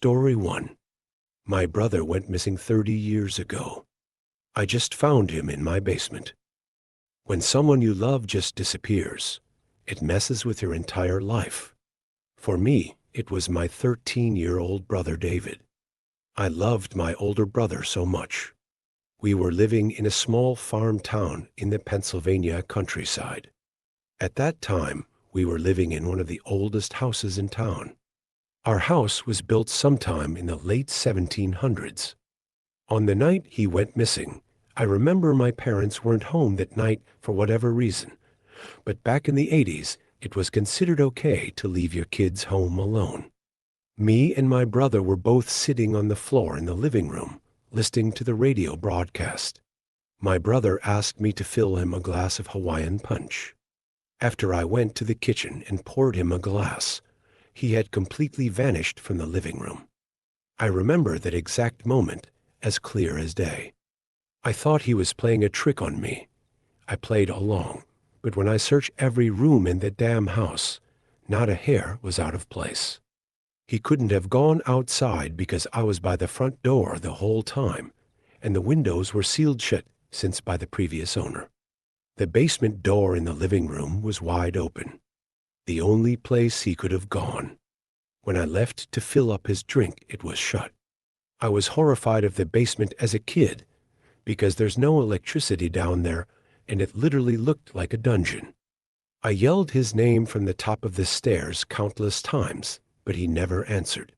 Story 1. My brother went missing 30 years ago. I just found him in my basement. When someone you love just disappears, it messes with your entire life. For me, it was my 13-year-old brother David. I loved my older brother so much. We were living in a small farm town in the Pennsylvania countryside. At that time, we were living in one of the oldest houses in town. Our house was built sometime in the late 1700s. On the night he went missing, I remember my parents weren't home that night for whatever reason. But back in the 80s, it was considered okay to leave your kids home alone. Me and my brother were both sitting on the floor in the living room, listening to the radio broadcast. My brother asked me to fill him a glass of Hawaiian punch. After I went to the kitchen and poured him a glass, he had completely vanished from the living room. I remember that exact moment as clear as day. I thought he was playing a trick on me. I played along, but when I searched every room in the damn house, not a hair was out of place. He couldn't have gone outside because I was by the front door the whole time, and the windows were sealed shut since by the previous owner. The basement door in the living room was wide open. The only place he could have gone. When I left to fill up his drink, it was shut. I was horrified of the basement as a kid because there's no electricity down there and it literally looked like a dungeon. I yelled his name from the top of the stairs countless times, but he never answered.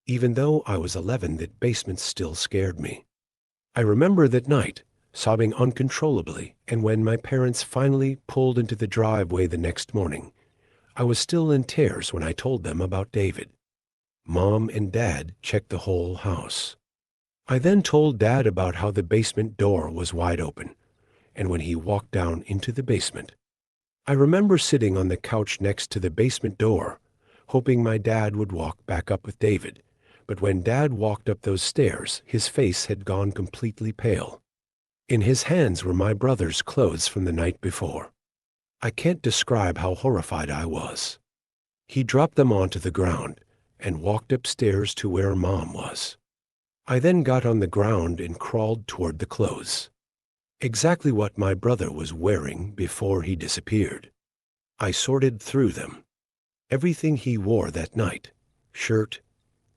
Even though I was 11, that basement still scared me. I remember that night, sobbing uncontrollably, and when my parents finally pulled into the driveway the next morning, I was still in tears when I told them about David. Mom and Dad checked the whole house. I then told Dad about how the basement door was wide open, and when he walked down into the basement. I remember sitting on the couch next to the basement door, hoping my dad would walk back up with David, but when Dad walked up those stairs, his face had gone completely pale. In his hands were my brother's clothes from the night before. I can't describe how horrified I was. He dropped them onto the ground and walked upstairs to where Mom was. I then got on the ground and crawled toward the clothes. Exactly what my brother was wearing before he disappeared. I sorted through them. Everything he wore that night: shirt,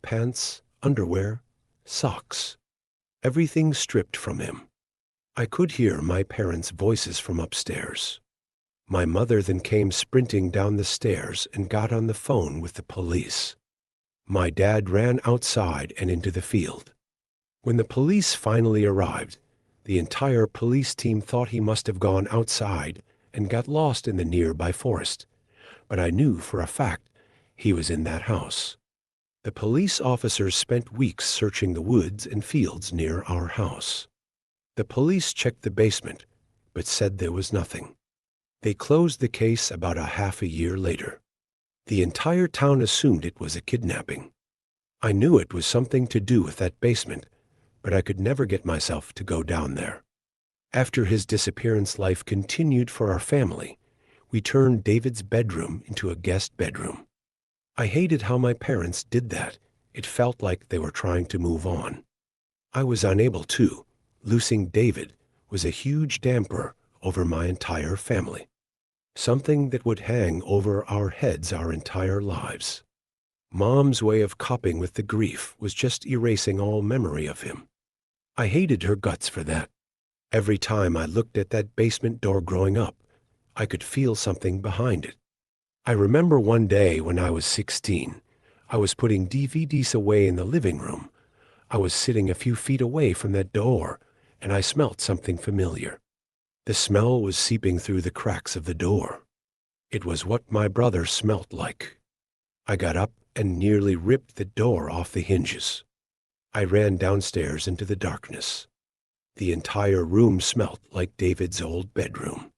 pants, underwear, socks. Everything stripped from him. I could hear my parents' voices from upstairs. My mother then came sprinting down the stairs and got on the phone with the police. My dad ran outside and into the field. When the police finally arrived, the entire police team thought he must have gone outside and got lost in the nearby forest, but I knew for a fact he was in that house. The police officers spent weeks searching the woods and fields near our house. The police checked the basement, but said there was nothing. They closed the case about a half a year later. The entire town assumed it was a kidnapping. I knew it was something to do with that basement, but I could never get myself to go down there. After his disappearance, life continued for our family. We turned David's bedroom into a guest bedroom. I hated how my parents did that. It felt like they were trying to move on. I was unable to. Losing David was a huge damper over my entire family. Something that would hang over our heads our entire lives. Mom's way of coping with the grief was just erasing all memory of him. I hated her guts for that. Every time I looked at that basement door growing up, I could feel something behind it. I remember one day when I was 16, I was putting DVDs away in the living room. I was sitting a few feet away from that door, and I smelt something familiar. The smell was seeping through the cracks of the door. It was what my brother smelt like. I got up and nearly ripped the door off the hinges. I ran downstairs into the darkness. The entire room smelt like David's old bedroom.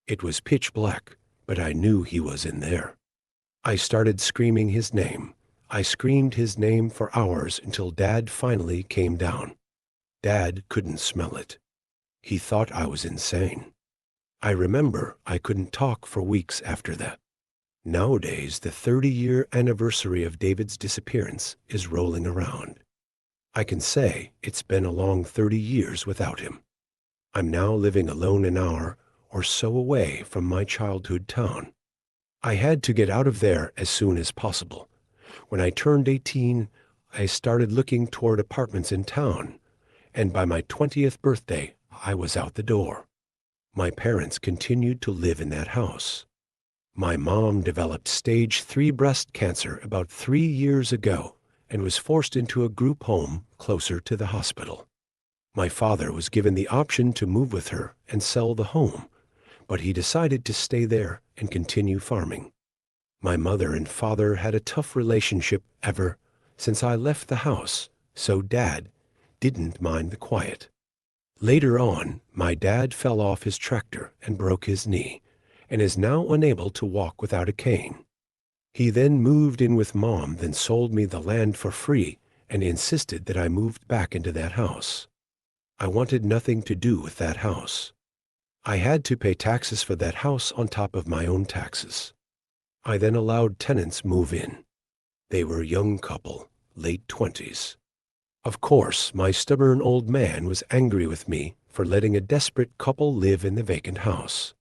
It was pitch black, but I knew he was in there. I started screaming his name. I screamed his name for hours until Dad finally came down. Dad couldn't smell it. He thought I was insane. I remember I couldn't talk for weeks after that. Nowadays, the 30-year anniversary of David's disappearance is rolling around. I can say it's been a long 30 years without him. I'm now living alone an hour or so away from my childhood town. I had to get out of there as soon as possible. When I turned 18, I started looking toward apartments in town, and by my 20th birthday, I was out the door. My parents continued to live in that house. My mom developed stage 3 breast cancer about 3 years ago and was forced into a group home closer to the hospital. My father was given the option to move with her and sell the home, but he decided to stay there and continue farming. My mother and father had a tough relationship ever since I left the house, so Dad didn't mind the quiet. Later on, my dad fell off his tractor and broke his knee, and is now unable to walk without a cane. He then moved in with Mom, then sold me the land for free and insisted that I moved back into that house. I wanted nothing to do with that house. I had to pay taxes for that house on top of my own taxes. I then allowed tenants move in. They were a young couple, late 20s. Of course, my stubborn old man was angry with me for letting a desperate couple live in the vacant house.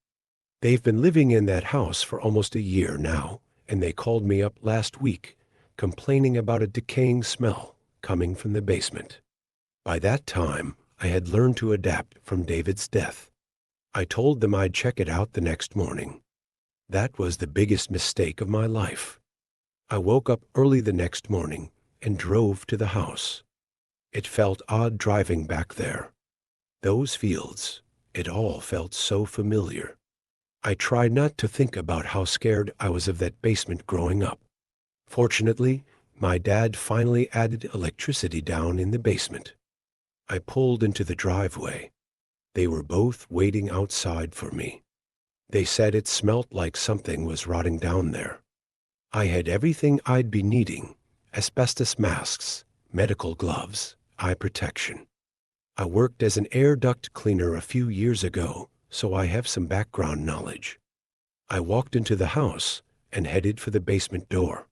They've been living in that house for almost a year now, and they called me up last week, complaining about a decaying smell coming from the basement. By that time, I had learned to adapt from David's death. I told them I'd check it out the next morning. That was the biggest mistake of my life. I woke up early the next morning and drove to the house. It felt odd driving back there. Those fields, it all felt so familiar. I tried not to think about how scared I was of that basement growing up. Fortunately, my dad finally added electricity down in the basement. I pulled into the driveway. They were both waiting outside for me. They said it smelt like something was rotting down there. I had everything I'd be needing: asbestos masks, medical gloves, eye protection. I worked as an air duct cleaner a few years ago, so I have some background knowledge. I walked into the house and headed for the basement door.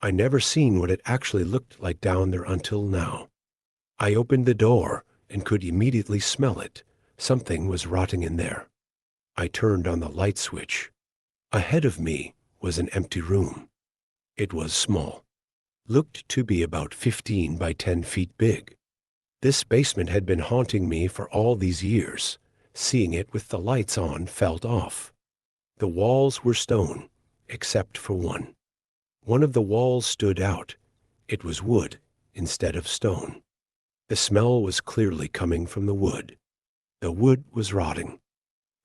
I never seen what it actually looked like down there until now. I opened the door and could immediately smell it. Something was rotting in there. I turned on the light switch. Ahead of me was an empty room. It was small. Looked to be about 15 by 10 feet big. This basement had been haunting me for all these years. Seeing it with the lights on felt off. The walls were stone, except for one. One of the walls stood out. It was wood instead of stone. The smell was clearly coming from the wood. The wood was rotting.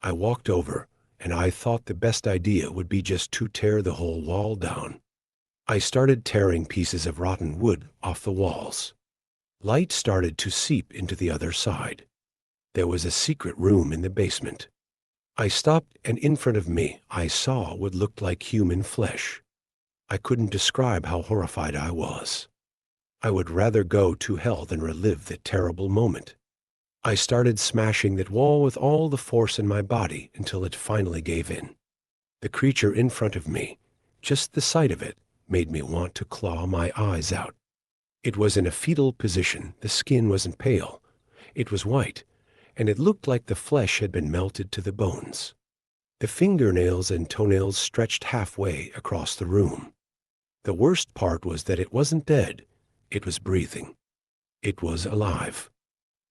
I walked over, and I thought the best idea would be just to tear the whole wall down. I started tearing pieces of rotten wood off the walls. Light started to seep into the other side. There was a secret room in the basement. I stopped, and in front of me I saw what looked like human flesh. I couldn't describe how horrified I was. I would rather go to hell than relive that terrible moment. I started smashing that wall with all the force in my body until it finally gave in. The creature in front of me, just the sight of it, made me want to claw my eyes out. It was in a fetal position. The skin wasn't pale. It was white, and it looked like the flesh had been melted to the bones. The fingernails and toenails stretched halfway across the room. The worst part was that it wasn't dead. It was breathing. It was alive.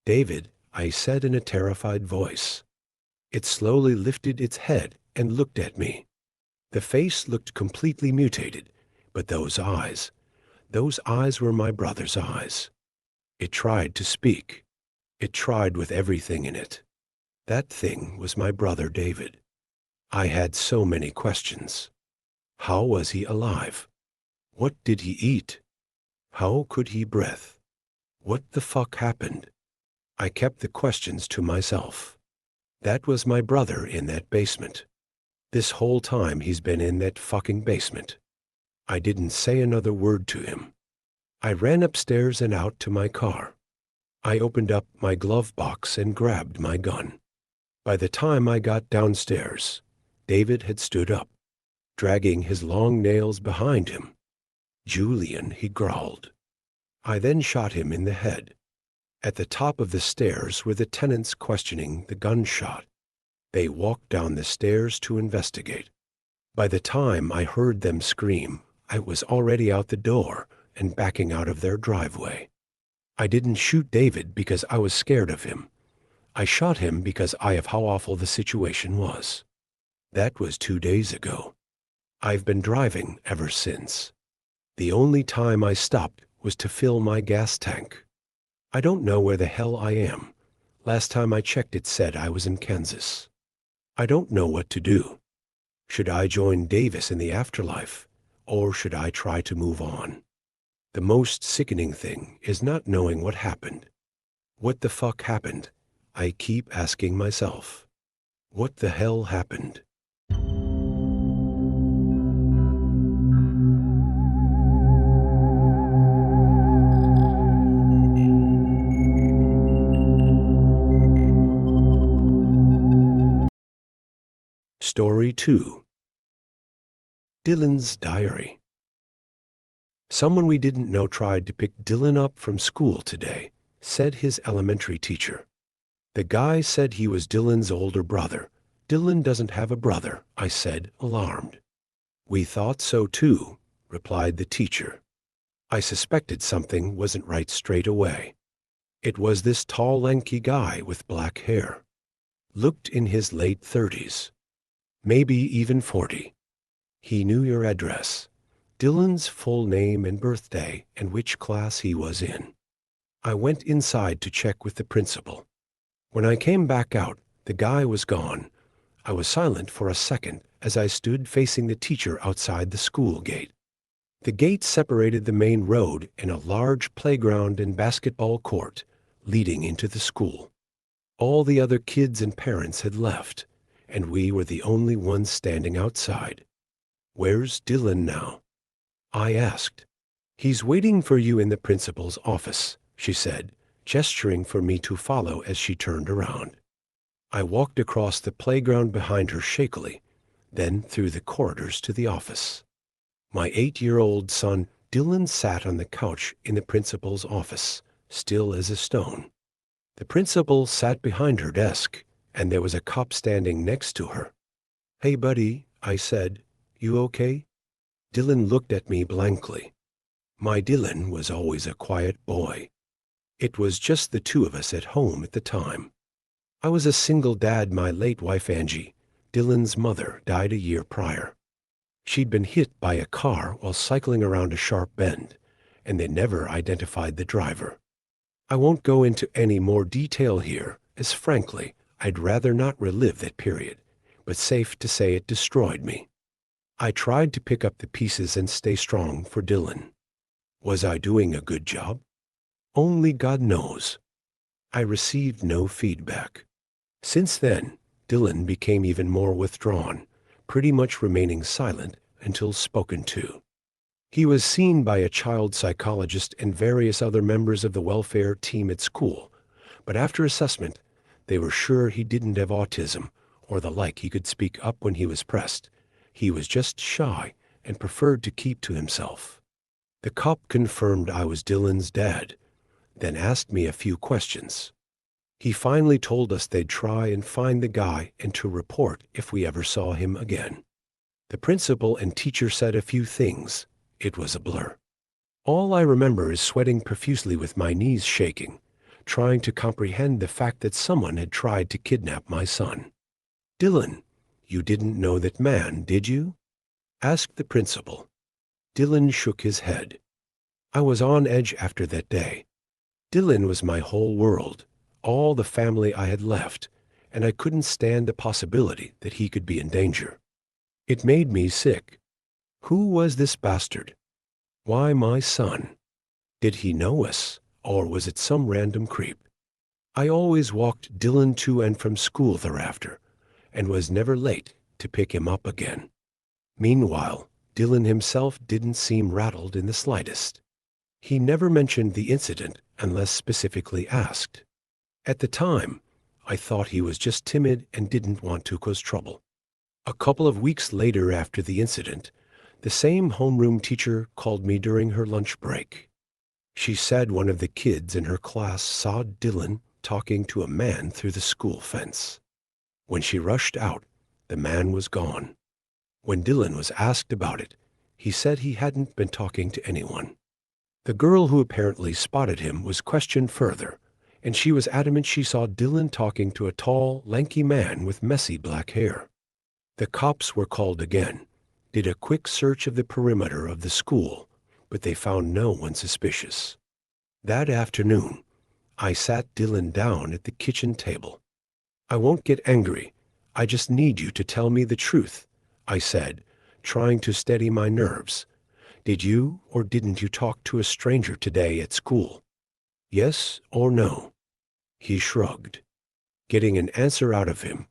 "David," I said in a terrified voice. It slowly lifted its head and looked at me. The face looked completely mutated, but those eyes were my brother's eyes. It tried to speak. It tried with everything in it. That thing was my brother David. I had so many questions. How was he alive? What did he eat? How could he breathe? What the fuck happened? I kept the questions to myself. That was my brother in that basement. This whole time he's been in that fucking basement. I didn't say another word to him. I ran upstairs and out to my car. I opened up my glove box and grabbed my gun. By the time I got downstairs, David had stood up. dragging his long nails behind him. "Julian," he growled. I then shot him in the head. At the top of the stairs were the tenants questioning the gunshot. They walked down the stairs to investigate. By the time I heard them scream, I was already out the door and backing out of their driveway. I didn't shoot David because I was scared of him. I shot him because of how awful the situation was. That was 2 days ago. I've been driving ever since. The only time I stopped was to fill my gas tank. I don't know where the hell I am. Last time I checked it said I was in Kansas. I don't know what to do. Should I join Davis in the afterlife, or should I try to move on? The most sickening thing is not knowing what happened. What the fuck happened? I keep asking myself. What the hell happened? Story 2. Dylan's Diary. Someone we didn't know tried to pick Dylan up from school today, said his elementary teacher. The guy said he was Dylan's older brother. Dylan doesn't have a brother, I said, alarmed. We thought so too, replied the teacher. I suspected something wasn't right straight away. It was this tall, lanky guy with black hair. Looked in his late 30s. Maybe even 40. He knew your address, Dylan's full name and birthday, and which class he was in. I went inside to check with the principal. When I came back out, the guy was gone. I was silent for a second as I stood facing the teacher outside the school gate. The gate separated the main road and a large playground and basketball court leading into the school. All the other kids and parents had left, and we were the only ones standing outside. Where's Dylan now? I asked. He's waiting for you in the principal's office, she said, gesturing for me to follow as she turned around. I walked across the playground behind her shakily, then through the corridors to the office. My 8-year-old son, Dylan, sat on the couch in the principal's office, still as a stone. The principal sat behind her desk, and there was a cop standing next to her. Hey, buddy, I said, you okay? Dylan looked at me blankly. My Dylan was always a quiet boy. It was just the two of us at home at the time. I was a single dad. My late wife Angie, Dylan's mother, died a year prior. She'd been hit by a car while cycling around a sharp bend, and they never identified the driver. I won't go into any more detail here, as frankly, I'd rather not relive that period, but safe to say it destroyed me. I tried to pick up the pieces and stay strong for Dylan. Was I doing a good job? Only God knows. I received no feedback. Since then, Dylan became even more withdrawn, pretty much remaining silent until spoken to. He was seen by a child psychologist and various other members of the welfare team at school, but after assessment, they were sure he didn't have autism or the like. He could speak up when he was pressed. He was just shy and preferred to keep to himself. The cop confirmed I was Dylan's dad, then asked me a few questions. He finally told us they'd try and find the guy and to report if we ever saw him again. The principal and teacher said a few things. It was a blur. All I remember is sweating profusely with my knees shaking, trying to comprehend the fact that someone had tried to kidnap my son. Dylan, you didn't know that man, did you? Asked the principal. Dylan shook his head. I was on edge after that day. Dylan was my whole world, all the family I had left, and I couldn't stand the possibility that he could be in danger. It made me sick. Who was this bastard? Why my son? Did he know us, or was it some random creep? I always walked Dylan to and from school thereafter, and was never late to pick him up again. Meanwhile, Dylan himself didn't seem rattled in the slightest. He never mentioned the incident unless specifically asked. At the time, I thought he was just timid and didn't want to cause trouble. A couple of weeks later after the incident, the same homeroom teacher called me during her lunch break. She said one of the kids in her class saw Dylan talking to a man through the school fence. When she rushed out, the man was gone. When Dylan was asked about it, he said he hadn't been talking to anyone. The girl who apparently spotted him was questioned further, and she was adamant she saw Dylan talking to a tall, lanky man with messy black hair. The cops were called again, did a quick search of the perimeter of the school, but they found no one suspicious. That afternoon, I sat Dylan down at the kitchen table. "I won't get angry. I just need you to tell me the truth," I said, trying to steady my nerves. "Did you or didn't you talk to a stranger today at school? Yes or no?" He shrugged. Getting an answer out of him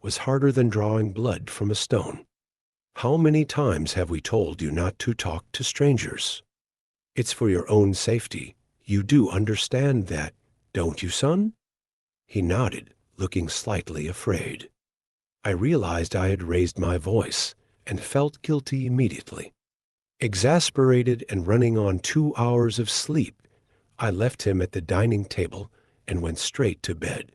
was harder than drawing blood from a stone. "How many times have we told you not to talk to strangers? It's for your own safety. You do understand that, don't you, son?" He nodded, looking slightly afraid. I realized I had raised my voice and felt guilty immediately. Exasperated and running on 2 hours of sleep, I left him at the dining table and went straight to bed.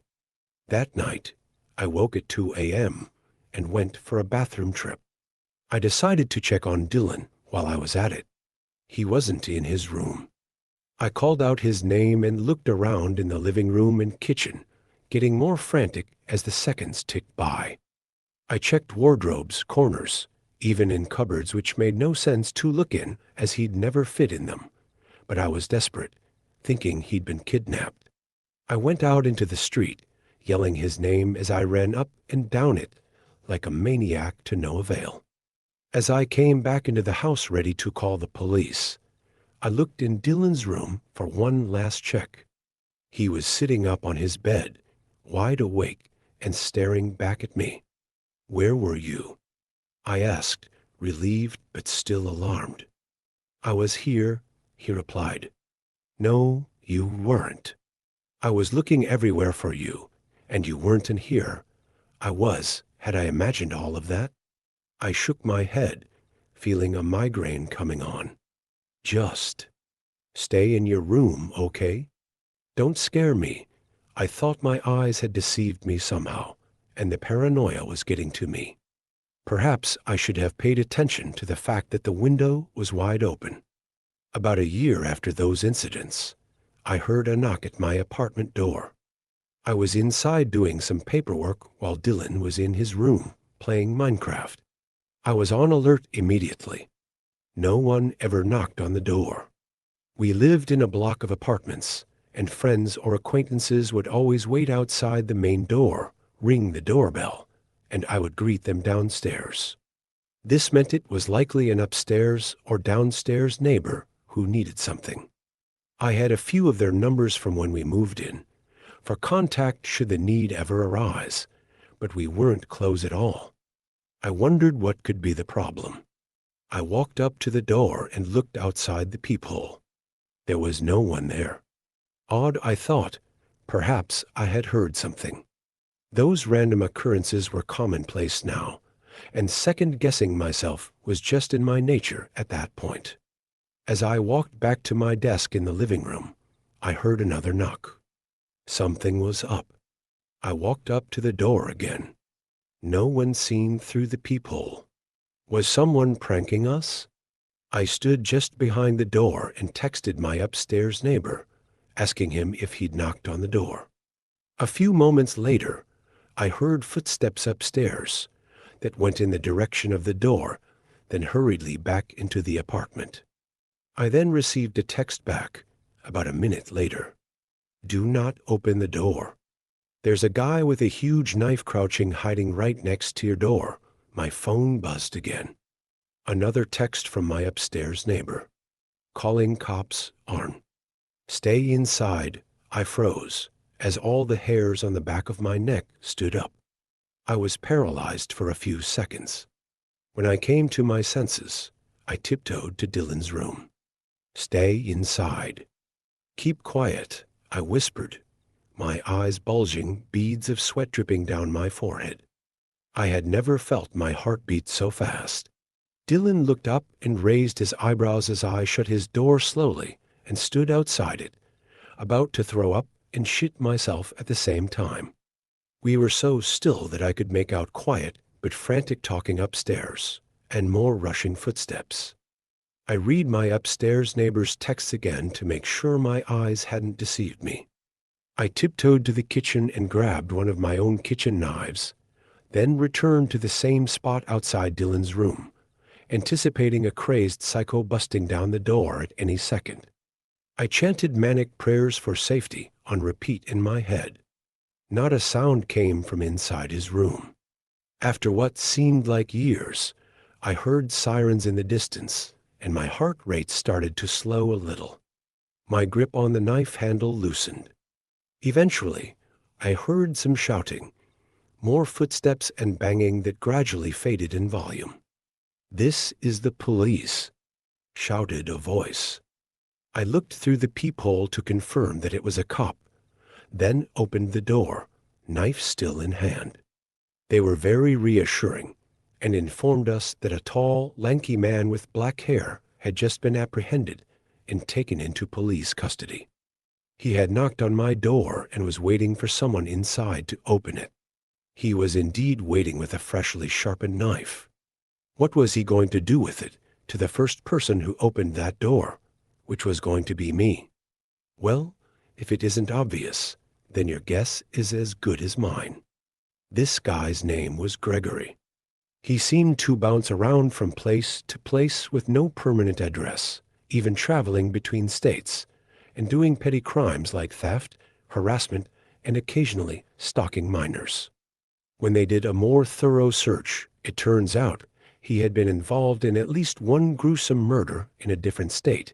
That night, I woke at 2 a.m. and went for a bathroom trip. I decided to check on Dylan while I was at it. He wasn't in his room. I called out his name and looked around in the living room and kitchen, getting more frantic as the seconds ticked by. I checked wardrobes, corners, even in cupboards which made no sense to look in as he'd never fit in them. But I was desperate, thinking he'd been kidnapped. I went out into the street, yelling his name as I ran up and down it, like a maniac to no avail. As I came back into the house ready to call the police, I looked in Dylan's room for one last check. He was sitting up on his bed, wide awake and staring back at me. "Where were you?" I asked, relieved but still alarmed. "I was here," he replied. "No, you weren't. I was looking everywhere for you, and you weren't in here." Had I imagined all of that? I shook my head, feeling a migraine coming on. "Just stay in your room, okay? Don't scare me." I thought my eyes had deceived me somehow, and the paranoia was getting to me. Perhaps I should have paid attention to the fact that the window was wide open. About a year after those incidents, I heard a knock at my apartment door. I was inside doing some paperwork while Dylan was in his room playing Minecraft. I was on alert immediately. No one ever knocked on the door. We lived in a block of apartments, and friends or acquaintances would always wait outside the main door, ring the doorbell, and I would greet them downstairs. This meant it was likely an upstairs or downstairs neighbor who needed something. I had a few of their numbers from when we moved in, for contact should the need ever arise, but we weren't close at all. I wondered what could be the problem. I walked up to the door and looked outside the peephole. There was no one there. Odd, I thought. Perhaps I had heard something. Those random occurrences were commonplace now, and second-guessing myself was just in my nature at that point. As I walked back to my desk in the living room, I heard another knock. Something was up. I walked up to the door again. No one seen through the peephole. Was someone pranking us? I stood just behind the door and texted my upstairs neighbor, asking him if he'd knocked on the door. A few moments later, I heard footsteps upstairs that went in the direction of the door, then hurriedly back into the apartment. I then received a text back about a minute later. "Do not open the door. There's a guy with a huge knife crouching hiding right next to your door." My phone buzzed again. Another text from my upstairs neighbor. "Calling cops on." "Stay inside." I froze as all the hairs on the back of my neck stood up. I was paralyzed for a few seconds. When I came to my senses, I tiptoed to Dylan's room. "Stay inside." "Keep quiet," I whispered, my eyes bulging, beads of sweat dripping down my forehead. I had never felt my heart beat so fast. Dylan looked up and raised his eyebrows as I shut his door slowly and stood outside it, about to throw up and shit myself at the same time. We were so still that I could make out quiet but frantic talking upstairs, and more rushing footsteps. I read my upstairs neighbor's texts again to make sure my eyes hadn't deceived me. I tiptoed to the kitchen and grabbed one of my own kitchen knives, then returned to the same spot outside Dylan's room, anticipating a crazed psycho busting down the door at any second. I chanted manic prayers for safety on repeat in my head. Not a sound came from inside his room. After what seemed like years, I heard sirens in the distance, and my heart rate started to slow a little. My grip on the knife handle loosened. Eventually, I heard some shouting, more footsteps and banging that gradually faded in volume. "This is the police," shouted a voice. I looked through the peephole to confirm that it was a cop, then opened the door, knife still in hand. They were very reassuring and informed us that a tall, lanky man with black hair had just been apprehended and taken into police custody. He had knocked on my door and was waiting for someone inside to open it. He was indeed waiting with a freshly sharpened knife. What was he going to do with it to the first person who opened that door, which was going to be me? Well, if it isn't obvious, then your guess is as good as mine. This guy's name was Gregory. He seemed to bounce around from place to place with no permanent address, even traveling between states, and doing petty crimes like theft, harassment, and occasionally stalking minors. When they did a more thorough search, it turns out he had been involved in at least one gruesome murder in a different state,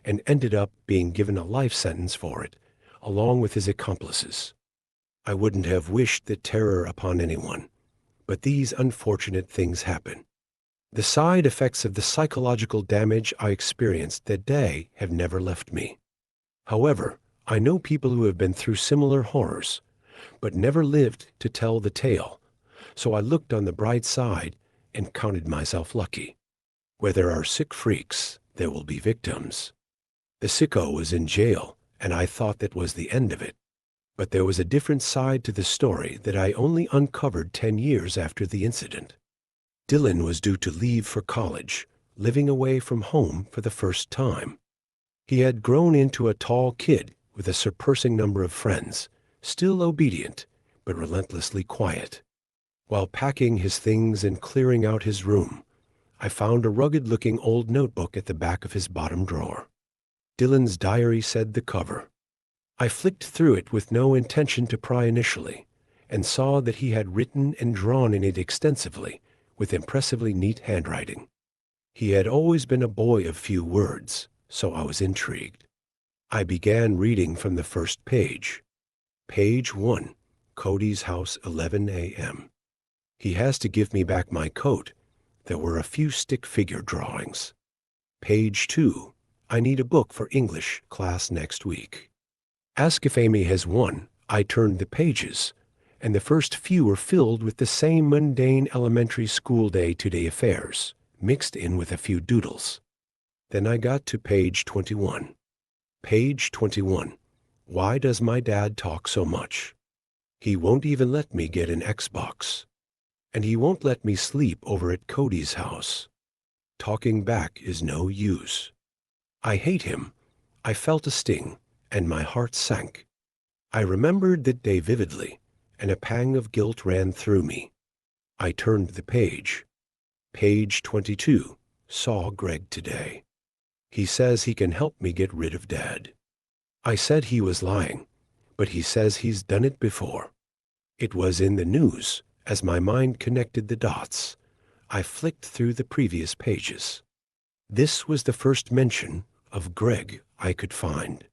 and ended up being given a life sentence for it, along with his accomplices. I wouldn't have wished the terror upon anyone, but these unfortunate things happen. The side effects of the psychological damage I experienced that day have never left me. However, I know people who have been through similar horrors, but never lived to tell the tale, so I looked on the bright side and counted myself lucky. Where there are sick freaks, there will be victims. The sicko was in jail, and I thought that was the end of it. But there was a different side to the story that I only uncovered 10 years after the incident. Dylan was due to leave for college, living away from home for the first time. He had grown into a tall kid with a surpassing number of friends, still obedient, but relentlessly quiet. While packing his things and clearing out his room, I found a rugged-looking old notebook at the back of his bottom drawer. Dylan's diary said the cover. I flicked through it with no intention to pry initially, and saw that he had written and drawn in it extensively, with impressively neat handwriting. He had always been a boy of few words, so I was intrigued. I began reading from the first page. Page 1, Cody's house, 11 a.m. He has to give me back my coat. There were a few stick figure drawings. Page 2, I need a book for English class next week. Ask if Amy has one. I turned the pages, and the first few were filled with the same mundane elementary school day-to-day affairs, mixed in with a few doodles. Then I got to page 21. Page 21. Why does my dad talk so much? He won't even let me get an Xbox. And he won't let me sleep over at Cody's house. Talking back is no use. I hate him. I felt a sting, and my heart sank. I remembered that day vividly, and a pang of guilt ran through me. I turned the page. Page 22. Saw Greg today. He says he can help me get rid of Dad. I said he was lying, but he says he's done it before. It was in the news. As my mind connected the dots, I flicked through the previous pages. This was the first mention of Greg I could find.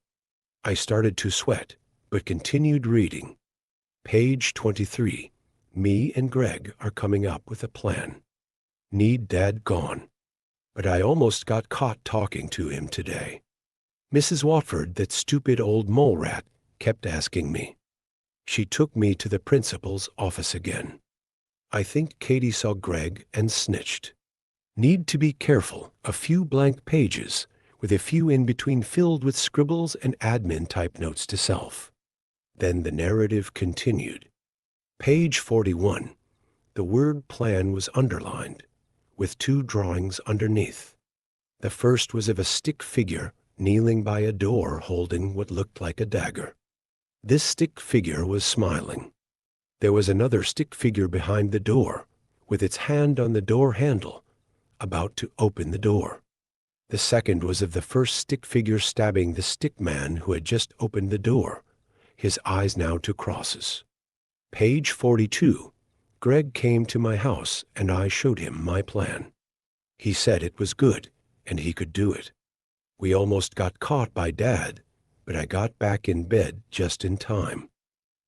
I started to sweat, but continued reading. Page 23. Me and Greg are coming up with a plan. Need Dad gone. But I almost got caught talking to him today. Mrs. Watford, that stupid old mole rat, kept asking me. She took me to the principal's office again. I think Katie saw Greg and snitched. Need to be careful. A few blank pages, with a few in between filled with scribbles and admin type notes to self. Then the narrative continued. Page 41. The word plan was underlined, with two drawings underneath. The first was of a stick figure kneeling by a door holding what looked like a dagger. This stick figure was smiling. There was another stick figure behind the door, with its hand on the door handle, about to open the door. The second was of the first stick figure stabbing the stick man who had just opened the door, his eyes now to crosses. Page 42. Greg came to my house and I showed him my plan. He said it was good and he could do it. We almost got caught by Dad, but I got back in bed just in time.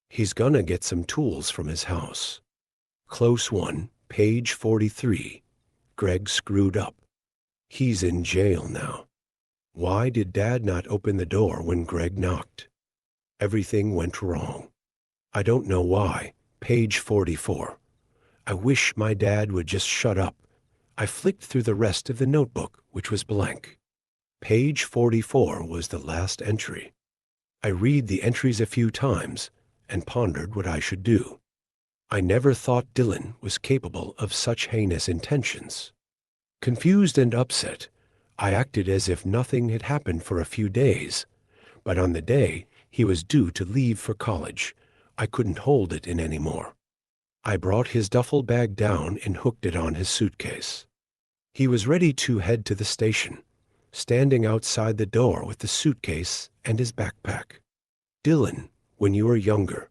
He's gonna get some tools from his house. Close one, page 43. Greg screwed up. He's in jail now. Why did Dad not open the door when Greg knocked? Everything went wrong. I don't know why. Page 44. I wish my dad would just shut up. I flicked through the rest of the notebook, which was blank. Page 44 was the last entry. I read the entries a few times and pondered what I should do. I never thought Dylan was capable of such heinous intentions. Confused and upset, I acted as if nothing had happened for a few days, but on the day he was due to leave for college, I couldn't hold it in anymore. I brought his duffel bag down and hooked it on his suitcase. He was ready to head to the station, standing outside the door with the suitcase and his backpack. Dylan, when you were younger,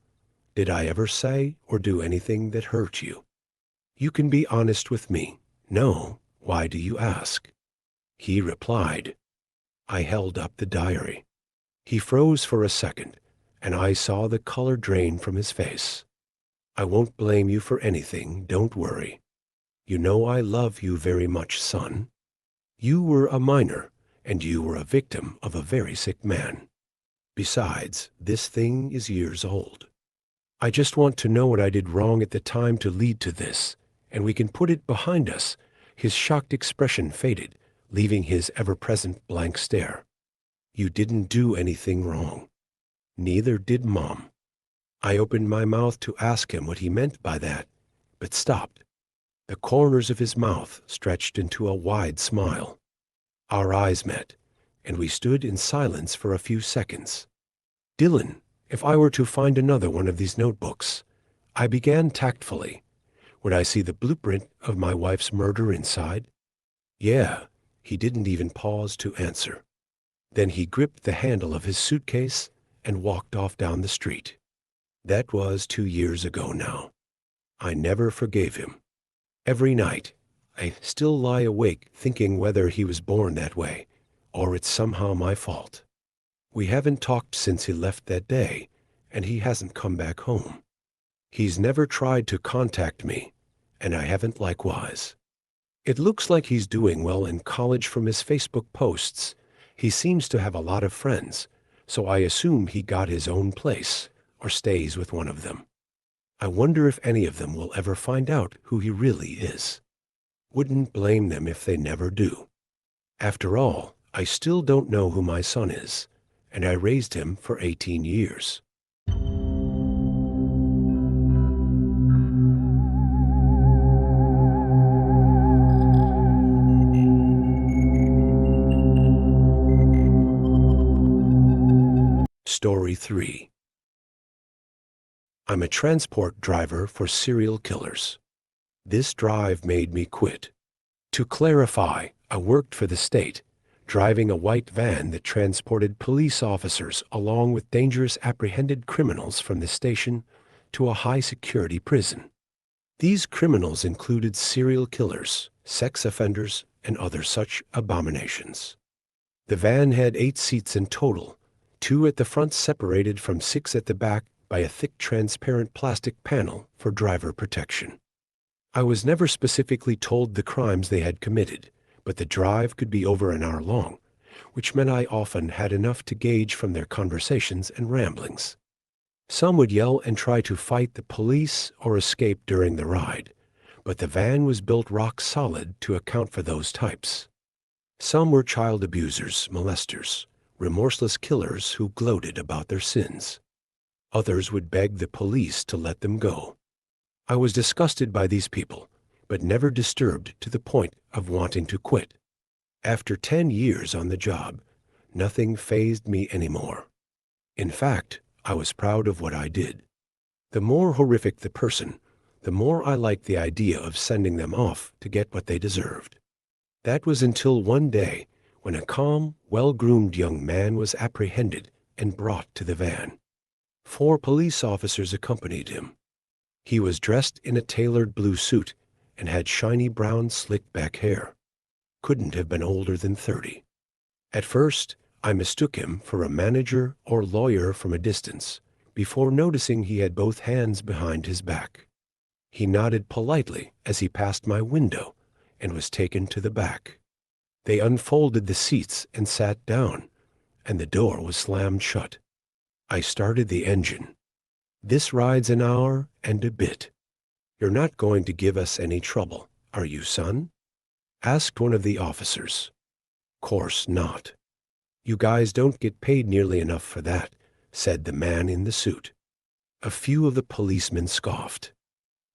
did I ever say or do anything that hurt you? You can be honest with me. No, why do you ask? He replied. I held up the diary. He froze for a second, and I saw the color drain from his face. I won't blame you for anything, don't worry. You know I love you very much, son. You were a minor, and you were a victim of a very sick man. Besides, this thing is years old. I just want to know what I did wrong at the time to lead to this, and we can put it behind us. His shocked expression faded, leaving his ever-present blank stare. You didn't do anything wrong. Neither did Mom. I opened my mouth to ask him what he meant by that, but stopped. The corners of his mouth stretched into a wide smile. Our eyes met, and we stood in silence for a few seconds. Dylan, if I were to find another one of these notebooks, I began tactfully, would I see the blueprint of my wife's murder inside? Yeah, he didn't even pause to answer. Then he gripped the handle of his suitcase and walked off down the street. That was 2 years ago now. I never forgave him. Every night, I still lie awake thinking whether he was born that way, or it's somehow my fault. We haven't talked since he left that day, and he hasn't come back home. He's never tried to contact me, and I haven't likewise. It looks like he's doing well in college from his Facebook posts. He seems to have a lot of friends, so I assume he got his own place, or stays with one of them. I wonder if any of them will ever find out who he really is. Wouldn't blame them if they never do. After all, I still don't know who my son is, and I raised him for 18 years. Story 3. I'm a transport driver for serial killers. This drive made me quit. To clarify, I worked for the state, driving a white van that transported police officers along with dangerous apprehended criminals from the station to a high-security prison. These criminals included serial killers, sex offenders, and other such abominations. The van had 8 seats in total, 2 at the front separated from 6 at the back by a thick transparent plastic panel for driver protection. I was never specifically told the crimes they had committed, but the drive could be over an hour long, which meant I often had enough to gauge from their conversations and ramblings. Some would yell and try to fight the police or escape during the ride, but the van was built rock solid to account for those types. Some were child abusers, molesters, remorseless killers who gloated about their sins. Others would beg the police to let them go. I was disgusted by these people, but never disturbed to the point of wanting to quit. After 10 years on the job, nothing fazed me anymore. In fact, I was proud of what I did. The more horrific the person, the more I liked the idea of sending them off to get what they deserved. That was until one day when a calm, well-groomed young man was apprehended and brought to the van. 4 police officers accompanied him. He was dressed in a tailored blue suit and had shiny brown slick-back hair. Couldn't have been older than 30. At first, I mistook him for a manager or lawyer from a distance, before noticing he had both hands behind his back. He nodded politely as he passed my window and was taken to the back. They unfolded the seats and sat down, and the door was slammed shut. I started the engine. "This ride's an hour and a bit. You're not going to give us any trouble, are you, son?" asked one of the officers. "Course not. You guys don't get paid nearly enough for that," said the man in the suit. A few of the policemen scoffed.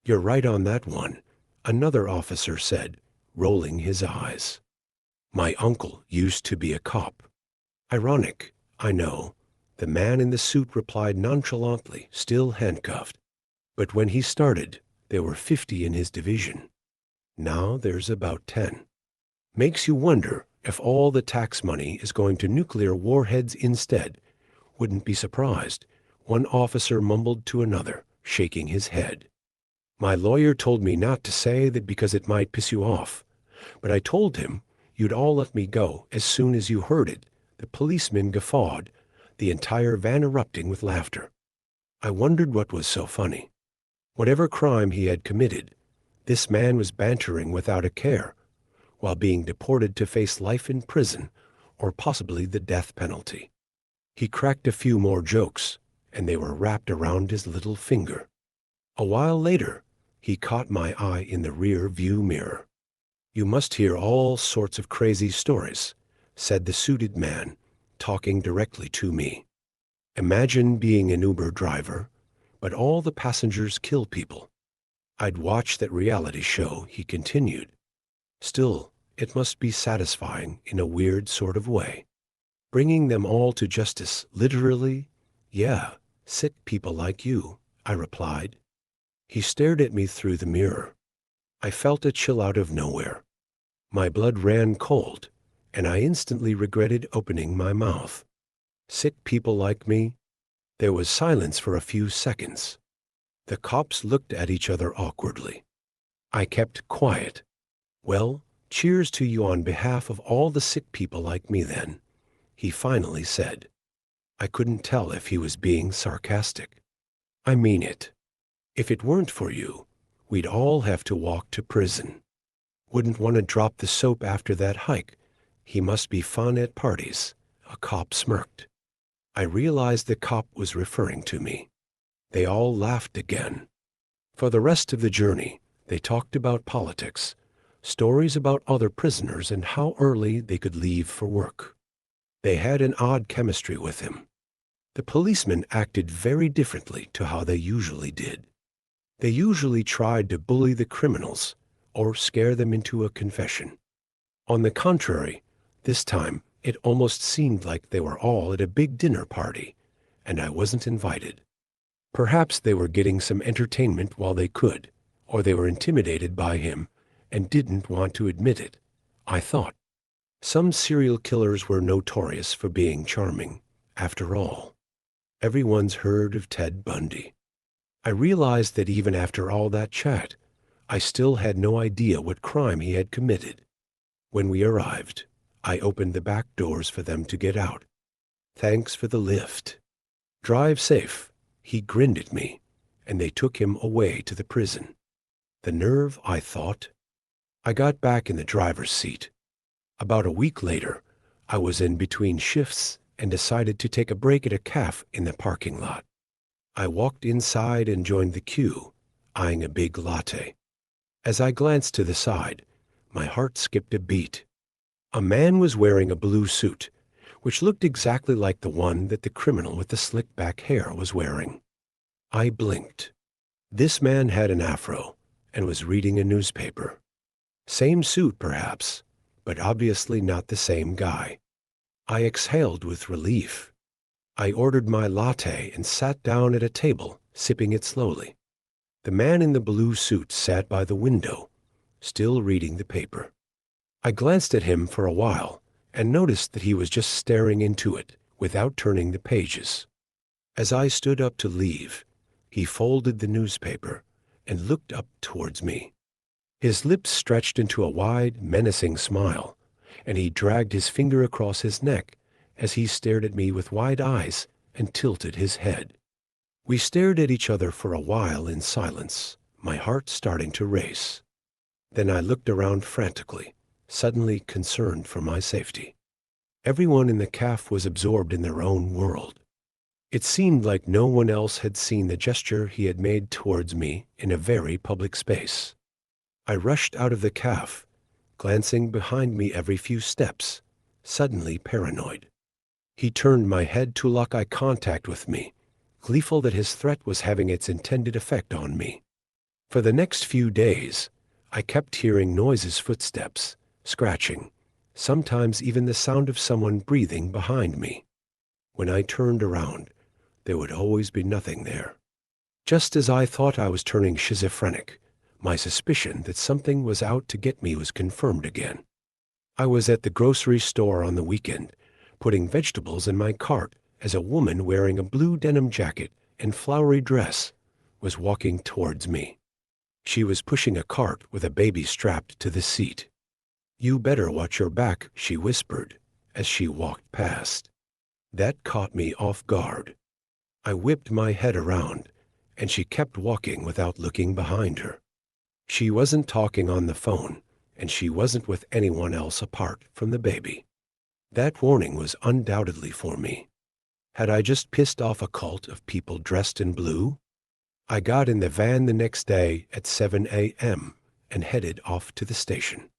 "You're right on that one," another officer said, rolling his eyes. "My uncle used to be a cop." "Ironic, I know," the man in the suit replied nonchalantly, still handcuffed. "But when he started, there were 50 in his division. Now there's about 10. Makes you wonder if all the tax money is going to nuclear warheads instead. Wouldn't be surprised," one officer mumbled to another, shaking his head. "My lawyer told me not to say that because it might piss you off, but I told him you'd all let me go as soon as you heard it." The policeman guffawed, the entire van erupting with laughter. I wondered what was so funny. Whatever crime he had committed, this man was bantering without a care, while being deported to face life in prison or possibly the death penalty. He cracked a few more jokes, and they were wrapped around his little finger. A while later, he caught my eye in the rear view mirror. "You must hear all sorts of crazy stories," said the suited man, talking directly to me. "Imagine being an Uber driver, but all the passengers kill people." "I'd watch that reality show," he continued. "Still, it must be satisfying in a weird sort of way. Bringing them all to justice, literally." "Yeah, sick people like you," I replied. He stared at me through the mirror. I felt a chill out of nowhere. My blood ran cold, and I instantly regretted opening my mouth. Sick people like me? There was silence for a few seconds. The cops looked at each other awkwardly. I kept quiet. "Well, cheers to you on behalf of all the sick people like me then," he finally said. I couldn't tell if he was being sarcastic. "I mean it. If it weren't for you, we'd all have to walk to prison. Wouldn't want to drop the soap after that hike. He must be fun at parties." A cop smirked. I realized the cop was referring to me. They all laughed again. For the rest of the journey, they talked about politics, stories about other prisoners and how early they could leave for work. They had an odd chemistry with him. The policemen acted very differently to how they usually did. They usually tried to bully the criminals or scare them into a confession. On the contrary, this time it almost seemed like they were all at a big dinner party, and I wasn't invited. Perhaps they were getting some entertainment while they could, or they were intimidated by him and didn't want to admit it, I thought. Some serial killers were notorious for being charming, after all. Everyone's heard of Ted Bundy. I realized that even after all that chat, I still had no idea what crime he had committed. When we arrived, I opened the back doors for them to get out. "Thanks for the lift." "Drive safe." He grinned at me, and they took him away to the prison. The nerve, I thought. I got back in the driver's seat. About a week later, I was in between shifts and decided to take a break at a cafe in the parking lot. I walked inside and joined the queue, eyeing a big latte. As I glanced to the side, my heart skipped a beat. A man was wearing a blue suit, which looked exactly like the one that the criminal with the slick back hair was wearing. I blinked. This man had an afro and was reading a newspaper. Same suit, perhaps, but obviously not the same guy. I exhaled with relief. I ordered my latte and sat down at a table, sipping it slowly. The man in the blue suit sat by the window, still reading the paper. I glanced at him for a while and noticed that he was just staring into it without turning the pages. As I stood up to leave, he folded the newspaper and looked up towards me. His lips stretched into a wide, menacing smile, and he dragged his finger across his neck as he stared at me with wide eyes and tilted his head. We stared at each other for a while in silence, my heart starting to race. Then I looked around frantically, suddenly concerned for my safety. Everyone in the cafe was absorbed in their own world. It seemed like no one else had seen the gesture he had made towards me in a very public space. I rushed out of the cafe, glancing behind me every few steps, suddenly paranoid. He turned my head to lock eye contact with me, gleeful that his threat was having its intended effect on me. For the next few days, I kept hearing noises, footsteps, scratching, sometimes even the sound of someone breathing behind me. When I turned around, there would always be nothing there. Just as I thought I was turning schizophrenic, my suspicion that something was out to get me was confirmed again. I was at the grocery store on the weekend, putting vegetables in my cart as a woman wearing a blue denim jacket and flowery dress was walking towards me. She was pushing a cart with a baby strapped to the seat. "You better watch your back," she whispered as she walked past. That caught me off guard. I whipped my head around, and she kept walking without looking behind her. She wasn't talking on the phone, and she wasn't with anyone else apart from the baby. That warning was undoubtedly for me. Had I just pissed off a cult of people dressed in blue? I got in the van the next day at 7 a.m. and headed off to the station.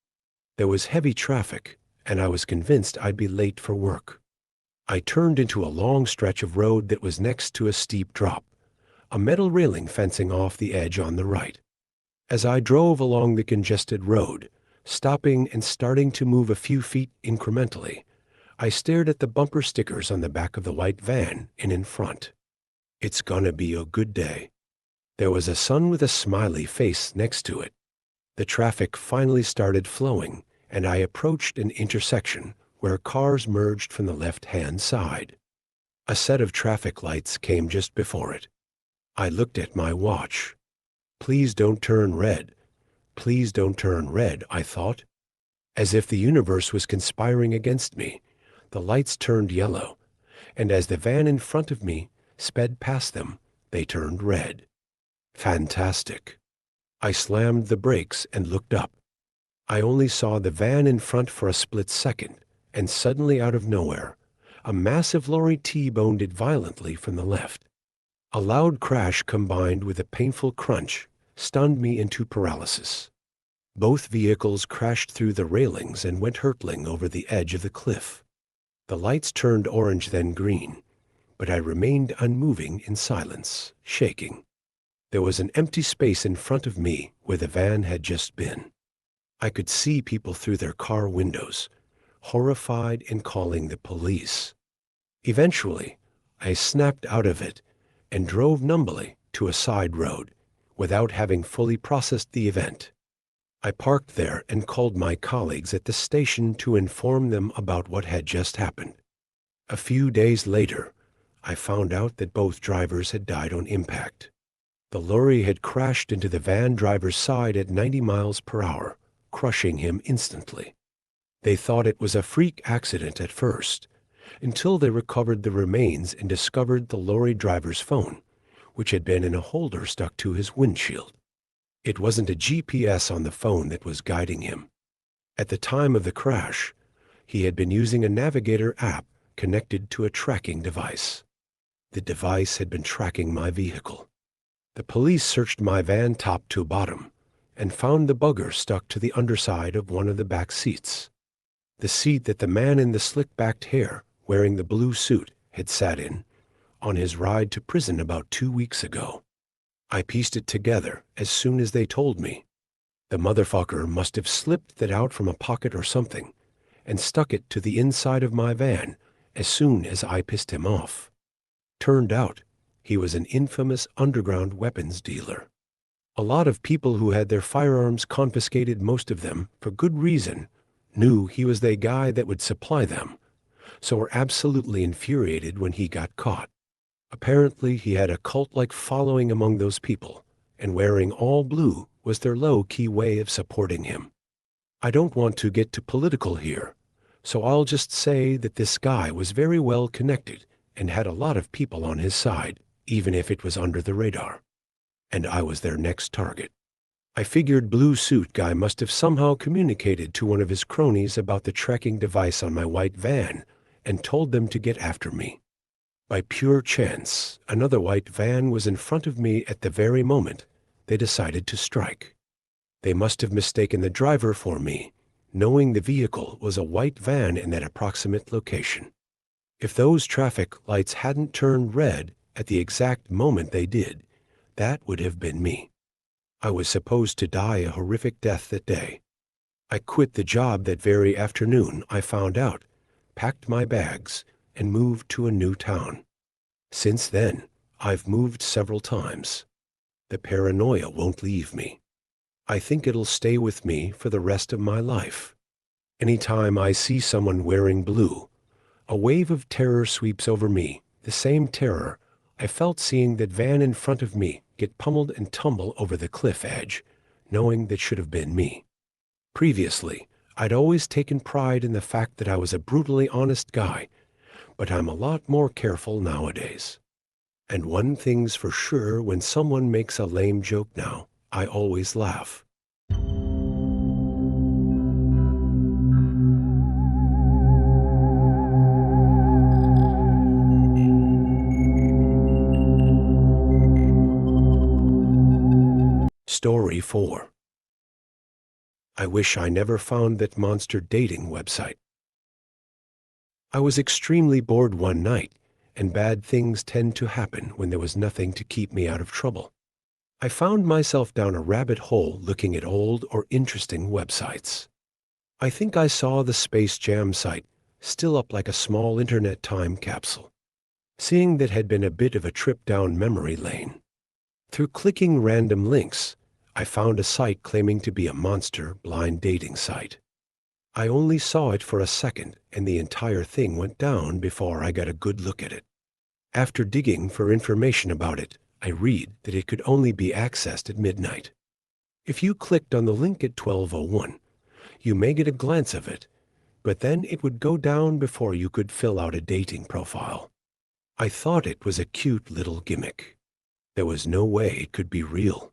There was heavy traffic, and I was convinced I'd be late for work. I turned into a long stretch of road that was next to a steep drop, a metal railing fencing off the edge on the right. As I drove along the congested road, stopping and starting to move a few feet incrementally, I stared at the bumper stickers on the back of the white van and in front. "It's gonna be a good day." There was a sun with a smiley face next to it. The traffic finally started flowing, and I approached an intersection where cars merged from the left-hand side. A set of traffic lights came just before it. I looked at my watch. "Please don't turn red. Please don't turn red," I thought. As if the universe was conspiring against me, the lights turned yellow, and as the van in front of me sped past them, they turned red. Fantastic. I slammed the brakes and looked up. I only saw the van in front for a split second, and suddenly out of nowhere, a massive lorry T-boned it violently from the left. A loud crash combined with a painful crunch stunned me into paralysis. Both vehicles crashed through the railings and went hurtling over the edge of the cliff. The lights turned orange, then green, but I remained unmoving in silence, shaking. There was an empty space in front of me where the van had just been. I could see people through their car windows, horrified and calling the police. Eventually, I snapped out of it and drove numbly to a side road without having fully processed the event. I parked there and called my colleagues at the station to inform them about what had just happened. A few days later, I found out that both drivers had died on impact. The lorry had crashed into the van driver's side at 90 miles per hour, crushing him instantly. They thought it was a freak accident at first, until they recovered the remains and discovered the lorry driver's phone, which had been in a holder stuck to his windshield. It wasn't a GPS on the phone that was guiding him. At the time of the crash, he had been using a navigator app connected to a tracking device. The device had been tracking my vehicle. The police searched my van top to bottom, and found the bugger stuck to the underside of one of the back seats. The seat that the man in the slick-backed hair, wearing the blue suit, had sat in on his ride to prison about 2 weeks ago. I pieced it together as soon as they told me. The motherfucker must have slipped it out from a pocket or something and stuck it to the inside of my van as soon as I pissed him off. Turned out, he was an infamous underground weapons dealer. A lot of people who had their firearms confiscated, most of them for good reason, knew he was the guy that would supply them, so were absolutely infuriated when he got caught. Apparently, he had a cult-like following among those people, and wearing all blue was their low-key way of supporting him. I don't want to get too political here, so I'll just say that this guy was very well connected and had a lot of people on his side, even if it was under the radar. And I was their next target. I figured blue suit guy must have somehow communicated to one of his cronies about the tracking device on my white van and told them to get after me. By pure chance, another white van was in front of me at the very moment they decided to strike. They must have mistaken the driver for me, knowing the vehicle was a white van in that approximate location. If those traffic lights hadn't turned red at the exact moment they did, that would have been me. I was supposed to die a horrific death that day. I quit the job that very afternoon, I found out, packed my bags, and moved to a new town. Since then, I've moved several times. The paranoia won't leave me. I think it'll stay with me for the rest of my life. Anytime I see someone wearing blue, a wave of terror sweeps over me, the same terror I felt seeing that van in front of me get pummeled and tumble over the cliff edge, knowing that should have been me. Previously, I'd always taken pride in the fact that I was a brutally honest guy, but I'm a lot more careful nowadays. And one thing's for sure, when someone makes a lame joke now, I always laugh. Story 4. I wish I never found that monster dating website. I was extremely bored one night, and bad things tend to happen when there was nothing to keep me out of trouble. I found myself down a rabbit hole looking at old or interesting websites. I think I saw the Space Jam site, still up like a small internet time capsule. Seeing that had been a bit of a trip down memory lane. Through clicking random links, I found a site claiming to be a monster blind dating site. I only saw it for a second, and the entire thing went down before I got a good look at it. After digging for information about it, I read that it could only be accessed at midnight. If you clicked on the link at 12:01, you may get a glance of it, but then it would go down before you could fill out a dating profile. I thought it was a cute little gimmick. There was no way it could be real.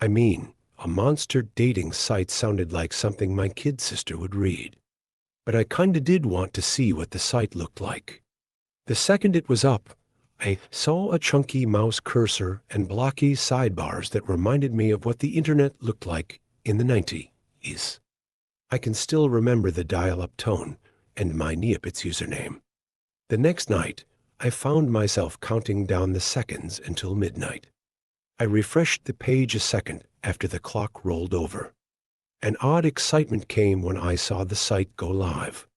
I mean, a monster dating site sounded like something my kid sister would read. But I kinda did want to see what the site looked like. The second it was up, I saw a chunky mouse cursor and blocky sidebars that reminded me of what the internet looked like in the 90s. I can still remember the dial-up tone and my Neopets username. The next night, I found myself counting down the seconds until midnight. I refreshed the page a second after the clock rolled over. An odd excitement came when I saw the site go live.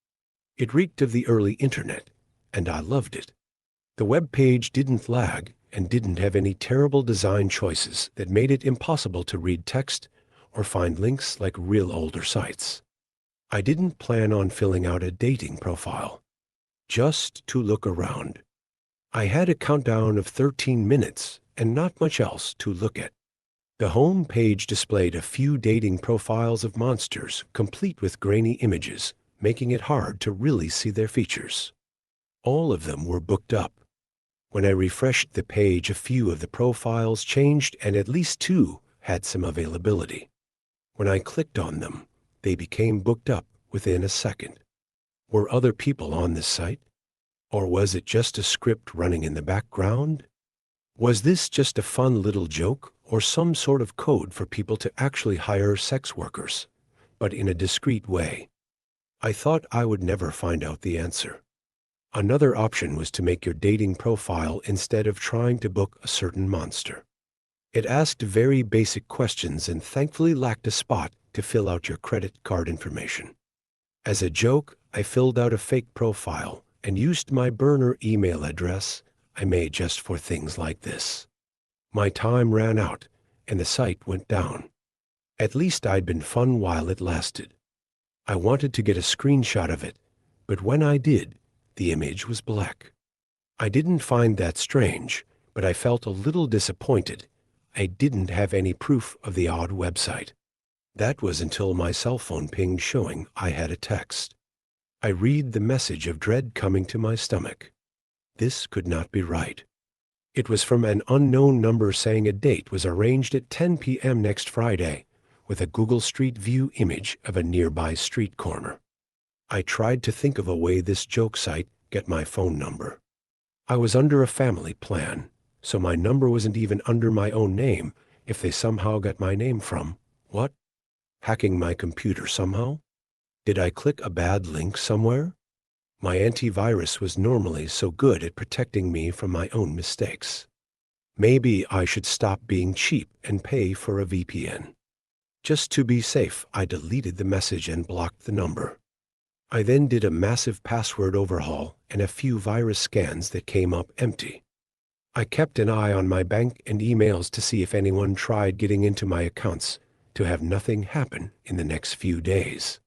It reeked of the early internet, and I loved it. The web page didn't lag and didn't have any terrible design choices that made it impossible to read text or find links like real older sites. I didn't plan on filling out a dating profile, just to look around. I had a countdown of 13 minutes and not much else to look at. The home page displayed a few dating profiles of monsters, complete with grainy images, making it hard to really see their features. All of them were booked up. When I refreshed the page, a few of the profiles changed and at least 2 had some availability. When I clicked on them, they became booked up within a second. Were other people on this site? Or was it just a script running in the background? Was this just a fun little joke, or some sort of code for people to actually hire sex workers, but in a discreet way. I thought I would never find out the answer. Another option was to make your dating profile instead of trying to book a certain monster. It asked very basic questions and thankfully lacked a spot to fill out your credit card information. As a joke, I filled out a fake profile and used my burner email address I made just for things like this. My time ran out and the site went down. At least I'd been fun while it lasted. I wanted to get a screenshot of it, but when I did, the image was black. I didn't find that strange, but I felt a little disappointed. I didn't have any proof of the odd website. That was until my cell phone pinged showing I had a text. I read the message of dread coming to my stomach. This could not be right. It was from an unknown number saying a date was arranged at 10 p.m. next Friday, with a Google Street View image of a nearby street corner. I tried to think of a way this joke site get my phone number. I was under a family plan, so my number wasn't even under my own name if they somehow got my name from, what? Hacking my computer somehow? Did I click a bad link somewhere? My antivirus was normally so good at protecting me from my own mistakes. Maybe I should stop being cheap and pay for a VPN. Just to be safe, I deleted the message and blocked the number. I then did a massive password overhaul and a few virus scans that came up empty. I kept an eye on my bank and emails to see if anyone tried getting into my accounts, to have nothing happen in the next few days.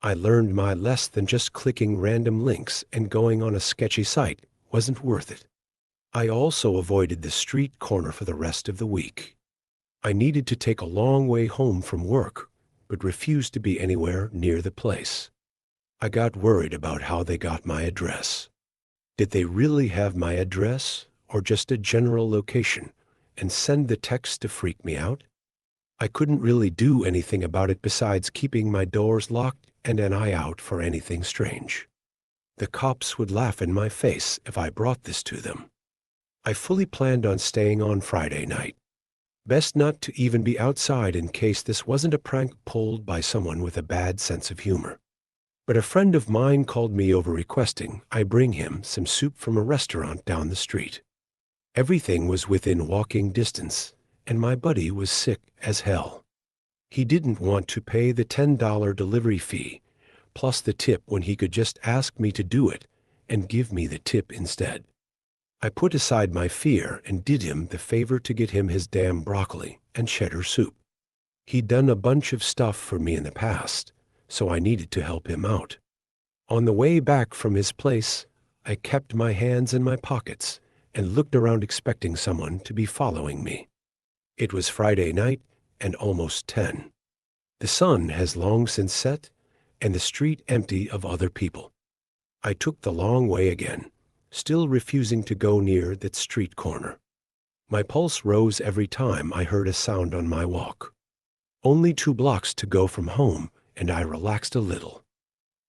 I learned my lesson than just clicking random links and going on a sketchy site wasn't worth it. I also avoided the street corner for the rest of the week. I needed to take a long way home from work, but refused to be anywhere near the place. I got worried about how they got my address. Did they really have my address, or just a general location, and send the text to freak me out? I couldn't really do anything about it besides keeping my doors locked and an eye out for anything strange. The cops would laugh in my face if I brought this to them. I fully planned on staying on Friday night. Best not to even be outside in case this wasn't a prank pulled by someone with a bad sense of humor. But a friend of mine called me over requesting I bring him some soup from a restaurant down the street. Everything was within walking distance, and my buddy was sick as hell. He didn't want to pay the $10 delivery fee, plus the tip when he could just ask me to do it and give me the tip instead. I put aside my fear and did him the favor to get him his damn broccoli and cheddar soup. He'd done a bunch of stuff for me in the past, so I needed to help him out. On the way back from his place, I kept my hands in my pockets and looked around expecting someone to be following me. It was Friday night and almost 10. The sun has long since set and the street empty of other people. I took the long way again, still refusing to go near that street corner. My pulse rose every time I heard a sound on my walk. Only 2 blocks to go from home, and I relaxed a little.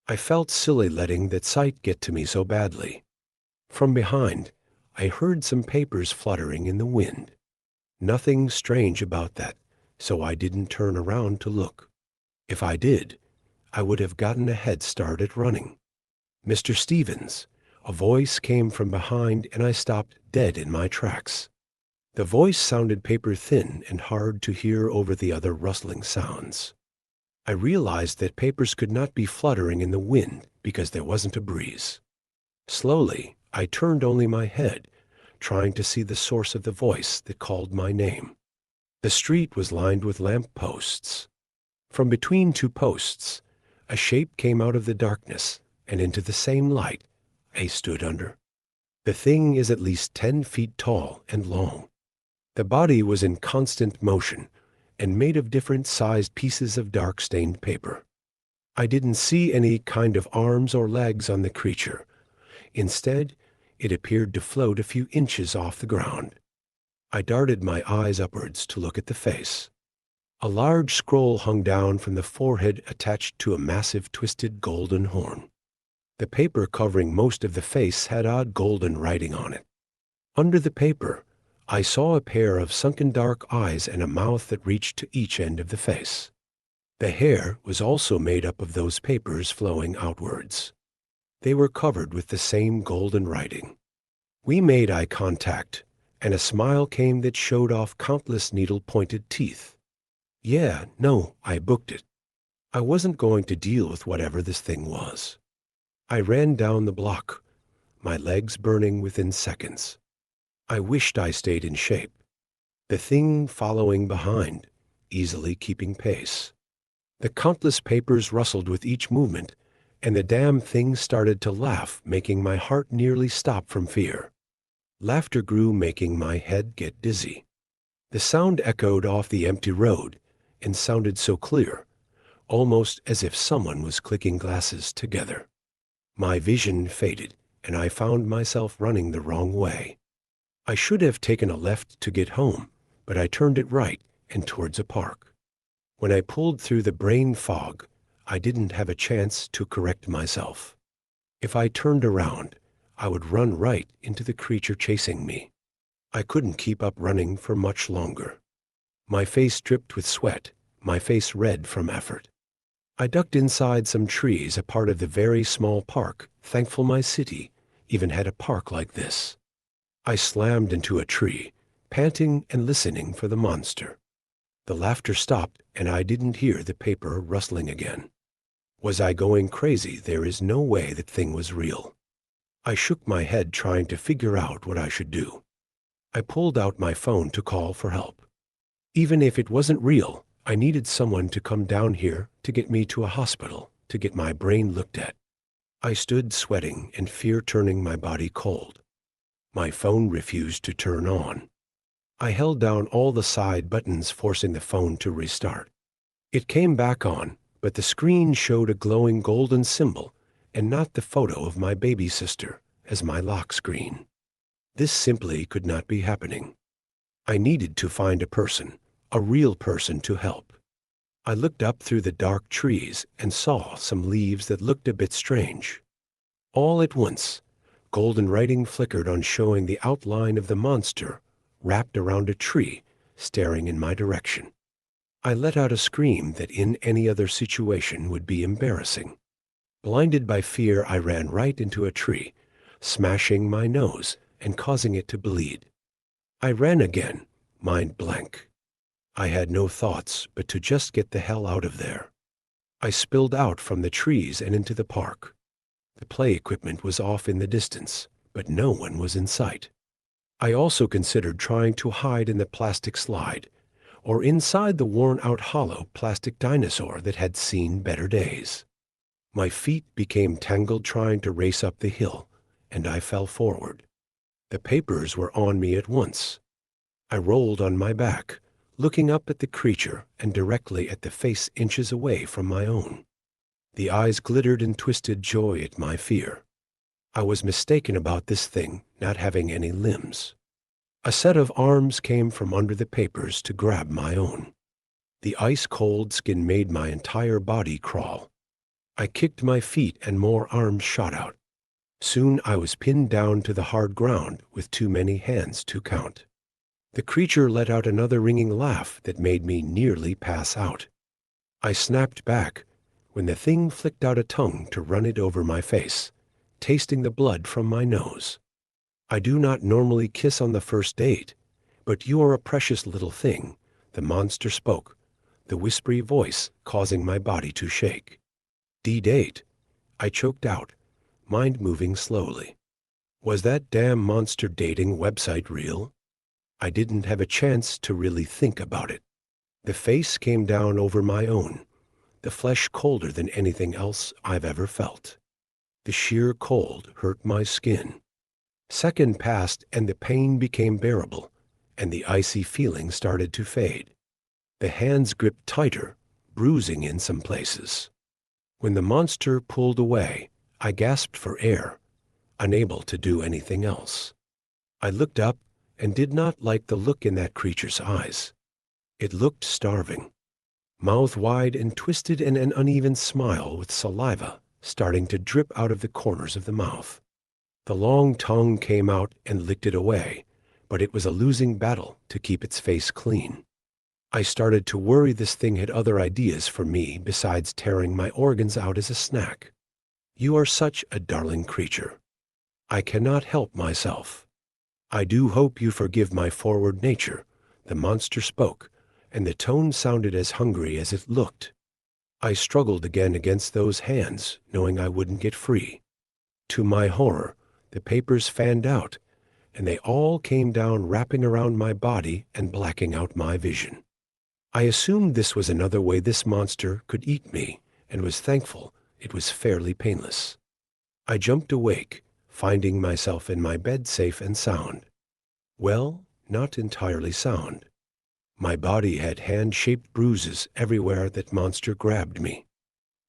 I felt silly letting that sight get to me so badly. From behind, I heard some papers fluttering in the wind. Nothing strange about that, so I didn't turn around to look. If I did, I would have gotten a head start at running. "Mr. Stevens," a voice came from behind, and I stopped dead in my tracks. The voice sounded paper-thin and hard to hear over the other rustling sounds. I realized that papers could not be fluttering in the wind because there wasn't a breeze. Slowly, I turned only my head, trying to see the source of the voice that called my name. The street was lined with lamp posts. From between 2 posts, a shape came out of the darkness and into the same light I stood under. The thing is at least 10 feet tall and long. The body was in constant motion and made of different-sized pieces of dark-stained paper. I didn't see any kind of arms or legs on the creature. Instead, it appeared to float a few inches off the ground. I darted my eyes upwards to look at the face. A large scroll hung down from the forehead attached to a massive twisted golden horn. The paper covering most of the face had odd golden writing on it. Under the paper, I saw a pair of sunken dark eyes and a mouth that reached to each end of the face. The hair was also made up of those papers flowing outwards. They were covered with the same golden writing. We made eye contact, and a smile came that showed off countless needle-pointed teeth. Yeah, no, I booked it. I wasn't going to deal with whatever this thing was. I ran down the block, my legs burning within seconds. I wished I stayed in shape. The thing following behind, easily keeping pace. The countless papers rustled with each movement, and the damn thing started to laugh, making my heart nearly stop from fear. Laughter grew, making my head get dizzy. The sound echoed off the empty road and sounded so clear, almost as if someone was clicking glasses together. My vision faded, and I found myself running the wrong way. I should have taken a left to get home, but I turned it right and towards a park. When I pulled through the brain fog, I didn't have a chance to correct myself. If I turned around, I would run right into the creature chasing me. I couldn't keep up running for much longer. My face dripped with sweat, my face red from effort. I ducked inside some trees, a part of the very small park, thankful my city even had a park like this. I slammed into a tree, panting and listening for the monster. The laughter stopped, and I didn't hear the paper rustling again. Was I going crazy? There is no way that thing was real. I shook my head, trying to figure out what I should do. I pulled out my phone to call for help. Even if it wasn't real, I needed someone to come down here to get me to a hospital, to get my brain looked at. I stood sweating and fear turning my body cold. My phone refused to turn on. I held down all the side buttons, forcing the phone to restart. It came back on, but the screen showed a glowing golden symbol and not the photo of my baby sister as my lock screen. This simply could not be happening. I needed to find a person, a real person, to help. I looked up through the dark trees and saw some leaves that looked a bit strange. All at once, golden writing flickered on, showing the outline of the monster wrapped around a tree, staring in my direction. I let out a scream that in any other situation would be embarrassing. Blinded by fear, I ran right into a tree, smashing my nose and causing it to bleed. I ran again, mind blank. I had no thoughts but to just get the hell out of there. I spilled out from the trees and into the park. The play equipment was off in the distance, but no one was in sight. I also considered trying to hide in the plastic slide, or inside the worn-out hollow plastic dinosaur that had seen better days. My feet became tangled trying to race up the hill, and I fell forward. The papers were on me at once. I rolled on my back, looking up at the creature and directly at the face inches away from my own. The eyes glittered in twisted joy at my fear. I was mistaken about this thing not having any limbs. A set of arms came from under the papers to grab my own. The ice-cold skin made my entire body crawl. I kicked my feet and more arms shot out. Soon I was pinned down to the hard ground with too many hands to count. The creature let out another ringing laugh that made me nearly pass out. I snapped back when the thing flicked out a tongue to run it over my face, tasting the blood from my nose. I do not normally kiss on the first date, but you are a precious little thing, the monster spoke, the whispery voice causing my body to shake. D-date, I choked out, mind moving slowly. Was that damn monster dating website real? I didn't have a chance to really think about it. The face came down over my own, the flesh colder than anything else I've ever felt. The sheer cold hurt my skin. Second passed and the pain became bearable, and the icy feeling started to fade. The hands gripped tighter, bruising in some places. When the monster pulled away, I gasped for air, unable to do anything else. I looked up and did not like the look in that creature's eyes. It looked starving, mouth wide and twisted in an uneven smile with saliva starting to drip out of the corners of the mouth. The long tongue came out and licked it away, but it was a losing battle to keep its face clean. I started to worry this thing had other ideas for me besides tearing my organs out as a snack. "You are such a darling creature. I cannot help myself. I do hope you forgive my forward nature," the monster spoke, and the tone sounded as hungry as it looked. I struggled again against those hands, knowing I wouldn't get free. To my horror, the papers fanned out, and they all came down wrapping around my body and blacking out my vision. I assumed this was another way this monster could eat me, and was thankful it was fairly painless. I jumped awake, finding myself in my bed safe and sound. Well, not entirely sound. My body had hand-shaped bruises everywhere that monster grabbed me.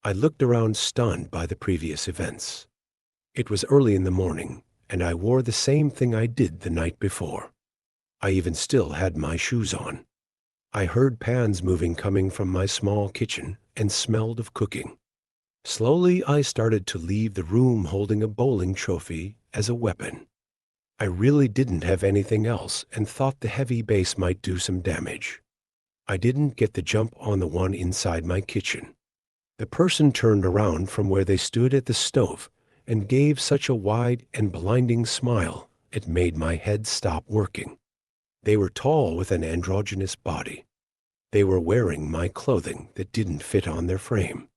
I looked around stunned by the previous events. It was early in the morning, and I wore the same thing I did the night before. I even still had my shoes on. I heard pans moving coming from my small kitchen and smelled of cooking. Slowly, I started to leave the room holding a bowling trophy as a weapon. I really didn't have anything else and thought the heavy base might do some damage. I didn't get the jump on the one inside my kitchen. The person turned around from where they stood at the stove and gave such a wide and blinding smile it made my head stop working. They were tall with an androgynous body. They were wearing my clothing that didn't fit on their frame.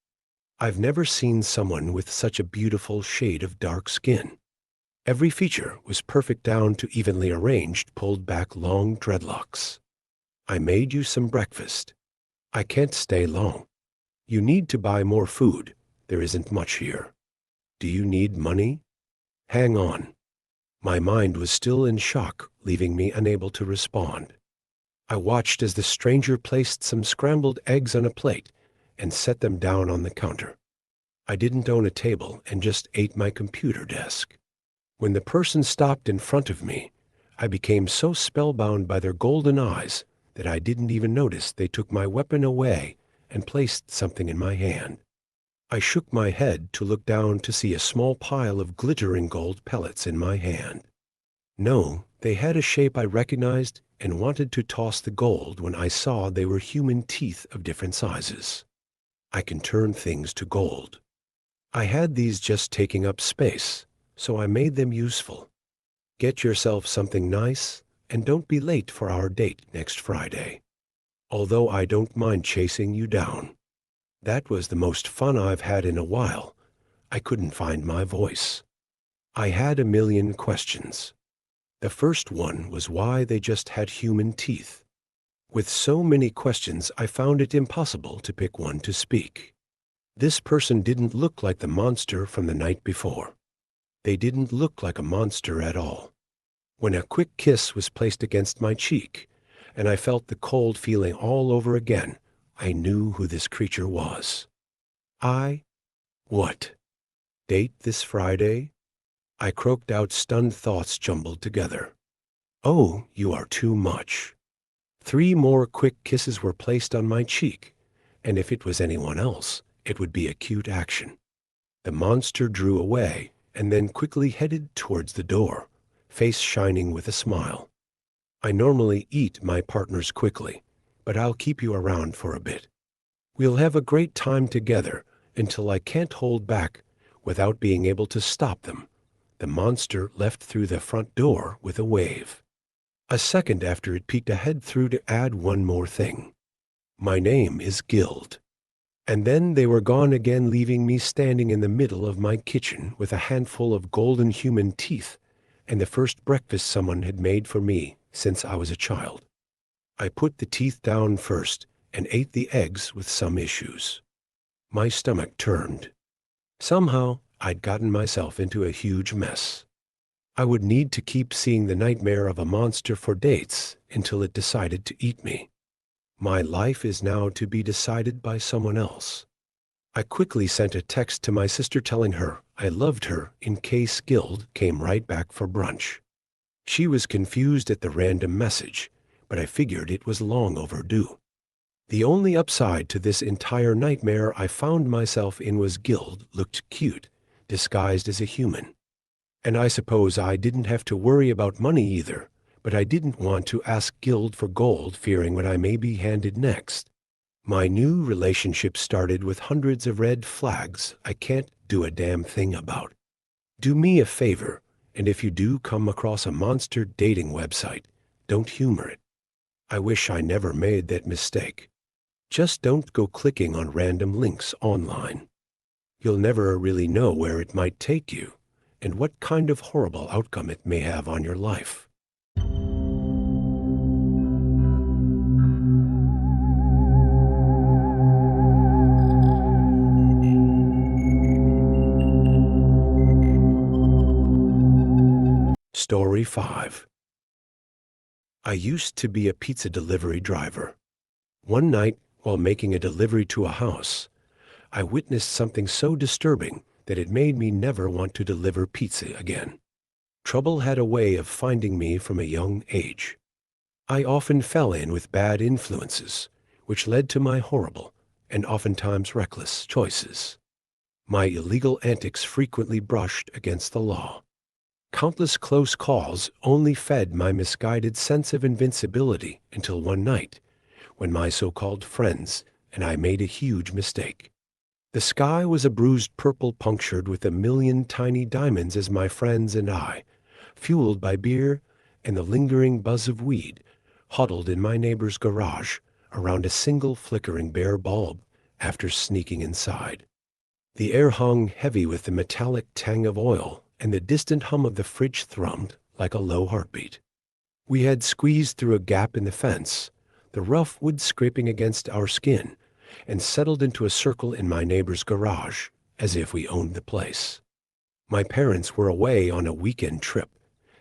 I've never seen someone with such a beautiful shade of dark skin. Every feature was perfect down to evenly arranged, pulled back long dreadlocks. "I made you some breakfast. I can't stay long. You need to buy more food. There isn't much here. Do you need money? Hang on." My mind was still in shock, leaving me unable to respond. I watched as the stranger placed some scrambled eggs on a plate and set them down on the counter. I didn't own a table and just ate my computer desk. When the person stopped in front of me, I became so spellbound by their golden eyes that I didn't even notice they took my weapon away and placed something in my hand. I shook my head to look down to see a small pile of glittering gold pellets in my hand. No, they had a shape I recognized and wanted to toss the gold when I saw they were human teeth of different sizes. I can turn things to gold. I had these just taking up space, so I made them useful. Get yourself something nice, and don't be late for our date next Friday. Although I don't mind chasing you down. That was the most fun I've had in a while. I couldn't find my voice. I had a million questions. The first one was why they just had human teeth. With so many questions, I found it impossible to pick one to speak. This person didn't look like the monster from the night before. They didn't look like a monster at all. When a quick kiss was placed against my cheek, and I felt the cold feeling all over again, I knew who this creature was. What? Date this Friday? I croaked out, stunned thoughts jumbled together. Oh, you are too much. 3 more quick kisses were placed on my cheek, and if it was anyone else, it would be a cute action. The monster drew away and then quickly headed towards the door, face shining with a smile. I normally eat my partners quickly, but I'll keep you around for a bit. We'll have a great time together until I can't hold back without being able to stop them. The monster left through the front door with a wave. A second after, it peeked ahead through to add one more thing. My name is Guild. And then they were gone again, leaving me standing in the middle of my kitchen with a handful of golden human teeth and the first breakfast someone had made for me since I was a child. I put the teeth down first and ate the eggs with some issues. My stomach turned. Somehow, I'd gotten myself into a huge mess. I would need to keep seeing the nightmare of a monster for dates until it decided to eat me. My life is now to be decided by someone else. I quickly sent a text to my sister telling her I loved her in case Guild came right back for brunch. She was confused at the random message, but I figured it was long overdue. The only upside to this entire nightmare I found myself in was Guild looked cute, disguised as a human. And I suppose I didn't have to worry about money either, but I didn't want to ask guild for gold, fearing what I may be handed next. My new relationship started with hundreds of red flags I can't do a damn thing about. Do me a favor, and if you do come across a monster dating website, don't humor it. I wish I never made that mistake. Just don't go clicking on random links online. You'll never really know where it might take you, and what kind of horrible outcome it may have on your life. Story 5. I used to be a pizza delivery driver. One night, while making a delivery to a house, I witnessed something so disturbing that it made me never want to deliver pizza again. Trouble had a way of finding me from a young age. I often fell in with bad influences, which led to my horrible and oftentimes reckless choices. My illegal antics frequently brushed against the law. Countless close calls only fed my misguided sense of invincibility until one night, when my so-called friends and I made a huge mistake. The sky was a bruised purple punctured with a million tiny diamonds as my friends and I, fueled by beer and the lingering buzz of weed, huddled in my neighbor's garage around a single flickering bare bulb after sneaking inside. The air hung heavy with the metallic tang of oil, and the distant hum of the fridge thrummed like a low heartbeat. We had squeezed through a gap in the fence, the rough wood scraping against our skin, and settled into a circle in my neighbor's garage, as if we owned the place. My parents were away on a weekend trip,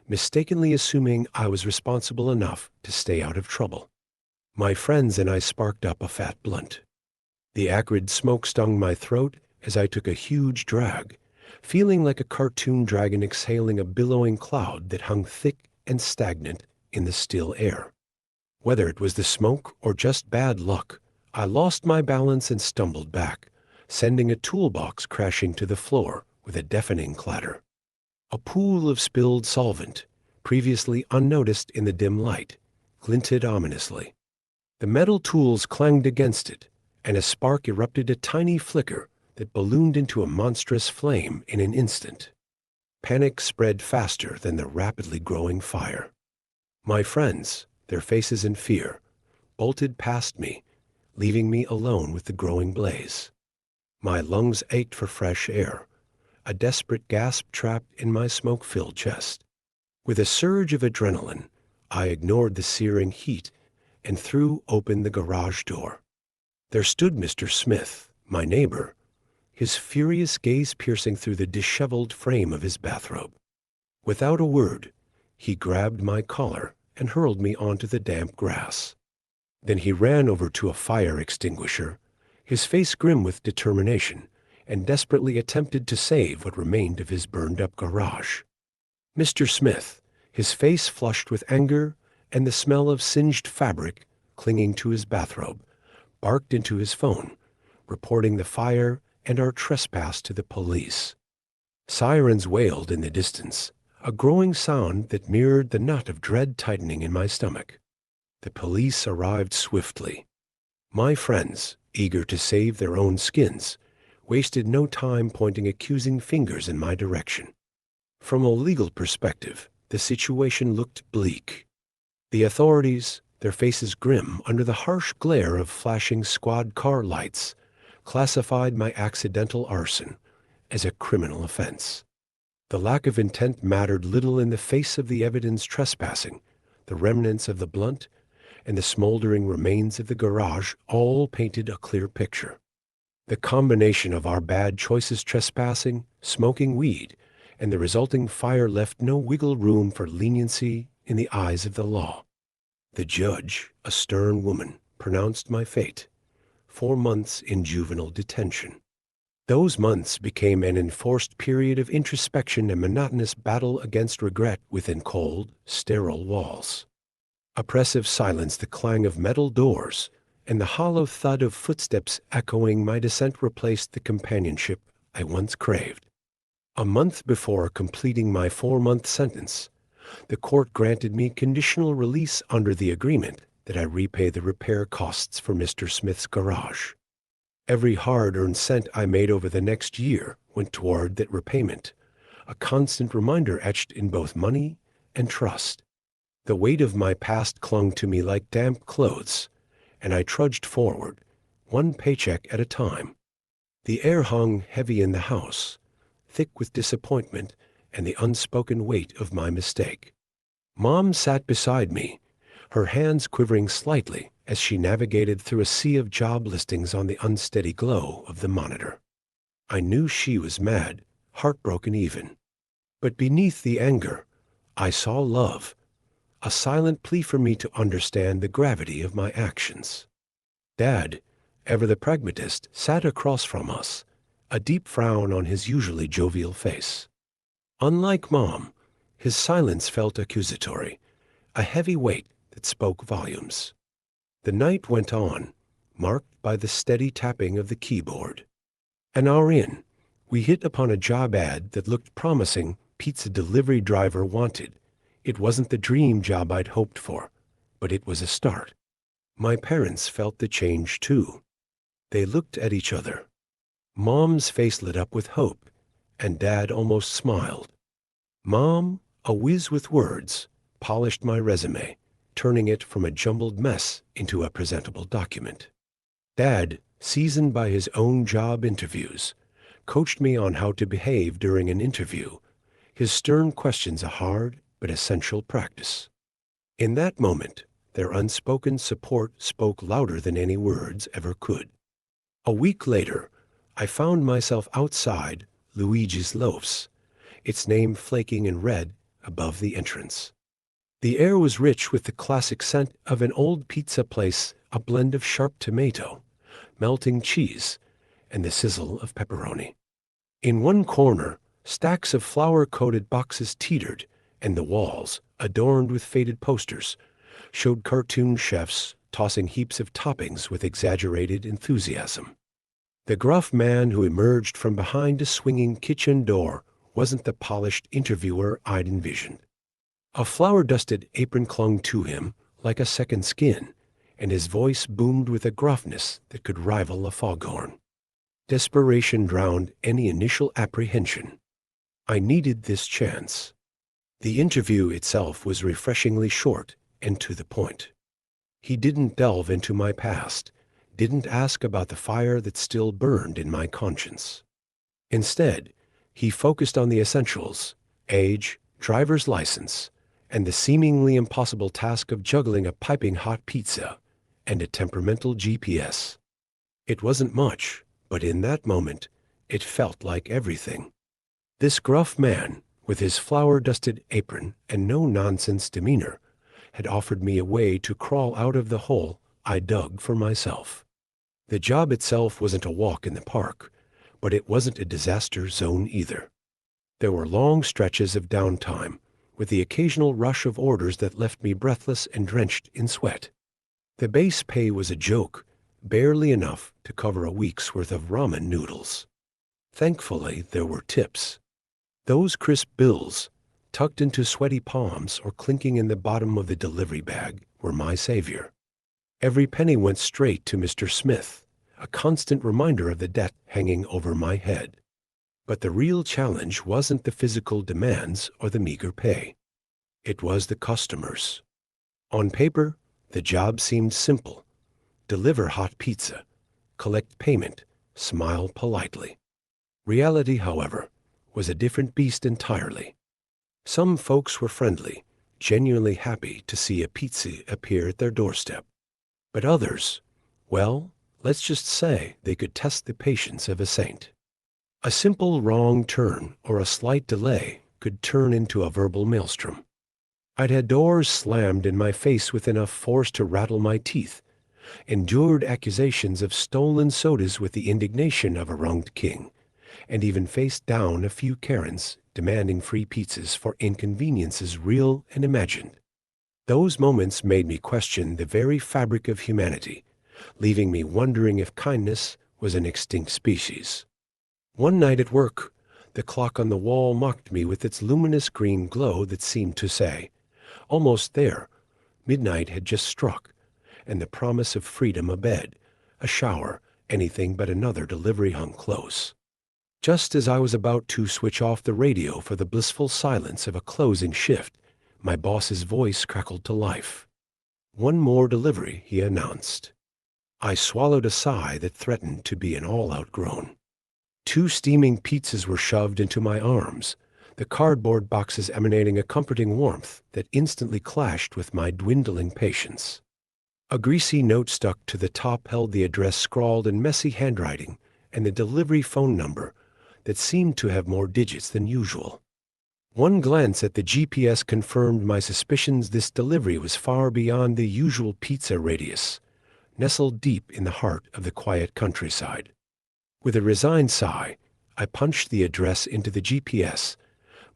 mistakenly assuming I was responsible enough to stay out of trouble. My friends and I sparked up a fat blunt. The acrid smoke stung my throat as I took a huge drag, feeling like a cartoon dragon exhaling a billowing cloud that hung thick and stagnant in the still air. Whether it was the smoke or just bad luck, I lost my balance and stumbled back, sending a toolbox crashing to the floor with a deafening clatter. A pool of spilled solvent, previously unnoticed in the dim light, glinted ominously. The metal tools clanged against it, and a spark erupted, a tiny flicker that ballooned into a monstrous flame in an instant. Panic spread faster than the rapidly growing fire. My friends, their faces in fear, bolted past me, leaving me alone with the growing blaze. My lungs ached for fresh air, a desperate gasp trapped in my smoke-filled chest. With a surge of adrenaline, I ignored the searing heat and threw open the garage door. There stood Mr. Smith, my neighbor, his furious gaze piercing through the disheveled frame of his bathrobe. Without a word, he grabbed my collar and hurled me onto the damp grass. Then he ran over to a fire extinguisher, his face grim with determination, and desperately attempted to save what remained of his burned-up garage. Mr. Smith, his face flushed with anger and the smell of singed fabric clinging to his bathrobe, barked into his phone, reporting the fire and our trespass to the police. Sirens wailed in the distance, a growing sound that mirrored the knot of dread tightening in my stomach. The police arrived swiftly. My friends, eager to save their own skins, wasted no time pointing accusing fingers in my direction. From a legal perspective, the situation looked bleak. The authorities, their faces grim under the harsh glare of flashing squad car lights, classified my accidental arson as a criminal offense. The lack of intent mattered little in the face of the evidence trespassing, the remnants of the blunt, and the smoldering remains of the garage all painted a clear picture. The combination of our bad choices, trespassing, smoking weed, and the resulting fire left no wiggle room for leniency in the eyes of the law. The judge, a stern woman, pronounced my fate: 4 months in juvenile detention. Those months became an enforced period of introspection and monotonous battle against regret within cold, sterile walls. Oppressive silence, the clang of metal doors, and the hollow thud of footsteps echoing my descent replaced the companionship I once craved. A month before completing my 4-month sentence, The court granted me conditional release under the agreement that I repay the repair costs for Mr. Smith's garage. Every hard-earned cent I made over the next year went toward that repayment, a constant reminder etched in both money and trust. The weight of my past clung to me like damp clothes, and I trudged forward, one paycheck at a time. The air hung heavy in the house, thick with disappointment and the unspoken weight of my mistake. Mom sat beside me, her hands quivering slightly as she navigated through a sea of job listings on the unsteady glow of the monitor. I knew she was mad, heartbroken even. But beneath the anger, I saw love, a silent plea for me to understand the gravity of my actions. Dad, ever the pragmatist, sat across from us, a deep frown on his usually jovial face. Unlike Mom, his silence felt accusatory, a heavy weight that spoke volumes. The night went on, marked by the steady tapping of the keyboard. An hour in, we hit upon a job ad that looked promising. Pizza delivery driver wanted. It wasn't the dream job I'd hoped for, but it was a start. My parents felt the change too. They looked at each other. Mom's face lit up with hope, and Dad almost smiled. Mom, a whiz with words, polished my resume, turning it from a jumbled mess into a presentable document. Dad, seasoned by his own job interviews, coached me on how to behave during an interview, his stern questions a hard but essential practice. In that moment, their unspoken support spoke louder than any words ever could. A week later, I found myself outside Luigi's Loafs, its name flaking in red above the entrance. The air was rich with the classic scent of an old pizza place, a blend of sharp tomato, melting cheese, and the sizzle of pepperoni. In one corner, stacks of flour-coated boxes teetered, and the walls, adorned with faded posters, showed cartoon chefs tossing heaps of toppings with exaggerated enthusiasm. The gruff man who emerged from behind a swinging kitchen door wasn't the polished interviewer I'd envisioned. A flour-dusted apron clung to him like a second skin, and his voice boomed with a gruffness that could rival a foghorn. Desperation drowned any initial apprehension. I needed this chance. The interview itself was refreshingly short and to the point. He didn't delve into my past, didn't ask about the fire that still burned in my conscience. Instead, he focused on the essentials: age, driver's license, and the seemingly impossible task of juggling a piping hot pizza and a temperamental GPS. It wasn't much, but in that moment, it felt like everything. This gruff man, with his flour-dusted apron and no-nonsense demeanor, had offered me a way to crawl out of the hole I dug for myself. The job itself wasn't a walk in the park, but it wasn't a disaster zone either. There were long stretches of downtime, with the occasional rush of orders that left me breathless and drenched in sweat. The base pay was a joke, barely enough to cover a week's worth of ramen noodles. Thankfully, there were tips. Those crisp bills, tucked into sweaty palms or clinking in the bottom of the delivery bag, were my savior. Every penny went straight to Mr. Smith, a constant reminder of the debt hanging over my head. But the real challenge wasn't the physical demands or the meager pay. It was the customers. On paper, the job seemed simple. Deliver hot pizza, collect payment, smile politely. Reality, however, was a different beast entirely. Some folks were friendly, genuinely happy to see a pizza appear at their doorstep. But others, well, let's just say they could test the patience of a saint. A simple wrong turn or a slight delay could turn into a verbal maelstrom. I'd had doors slammed in my face with enough force to rattle my teeth, endured accusations of stolen sodas with the indignation of a wronged king, and even faced down a few Karens demanding free pizzas for inconveniences real and imagined. Those moments made me question the very fabric of humanity, leaving me wondering if kindness was an extinct species. One night at work, The clock on the wall mocked me with its luminous green glow that seemed to say, "Almost there." Midnight had just struck, and the promise of freedom, a bed, a shower, anything but another delivery hung close. Just as I was about to switch off the radio for the blissful silence of a closing shift, my boss's voice crackled to life. "One more delivery," he announced. I swallowed a sigh that threatened to be an all-out groan. 2 steaming pizzas were shoved into my arms, the cardboard boxes emanating a comforting warmth that instantly clashed with my dwindling patience. A greasy note stuck to the top held the address scrawled in messy handwriting and the delivery phone number that seemed to have more digits than usual. One glance at the GPS confirmed my suspicions. This delivery was far beyond the usual pizza radius, nestled deep in the heart of the quiet countryside. With a resigned sigh, I punched the address into the GPS,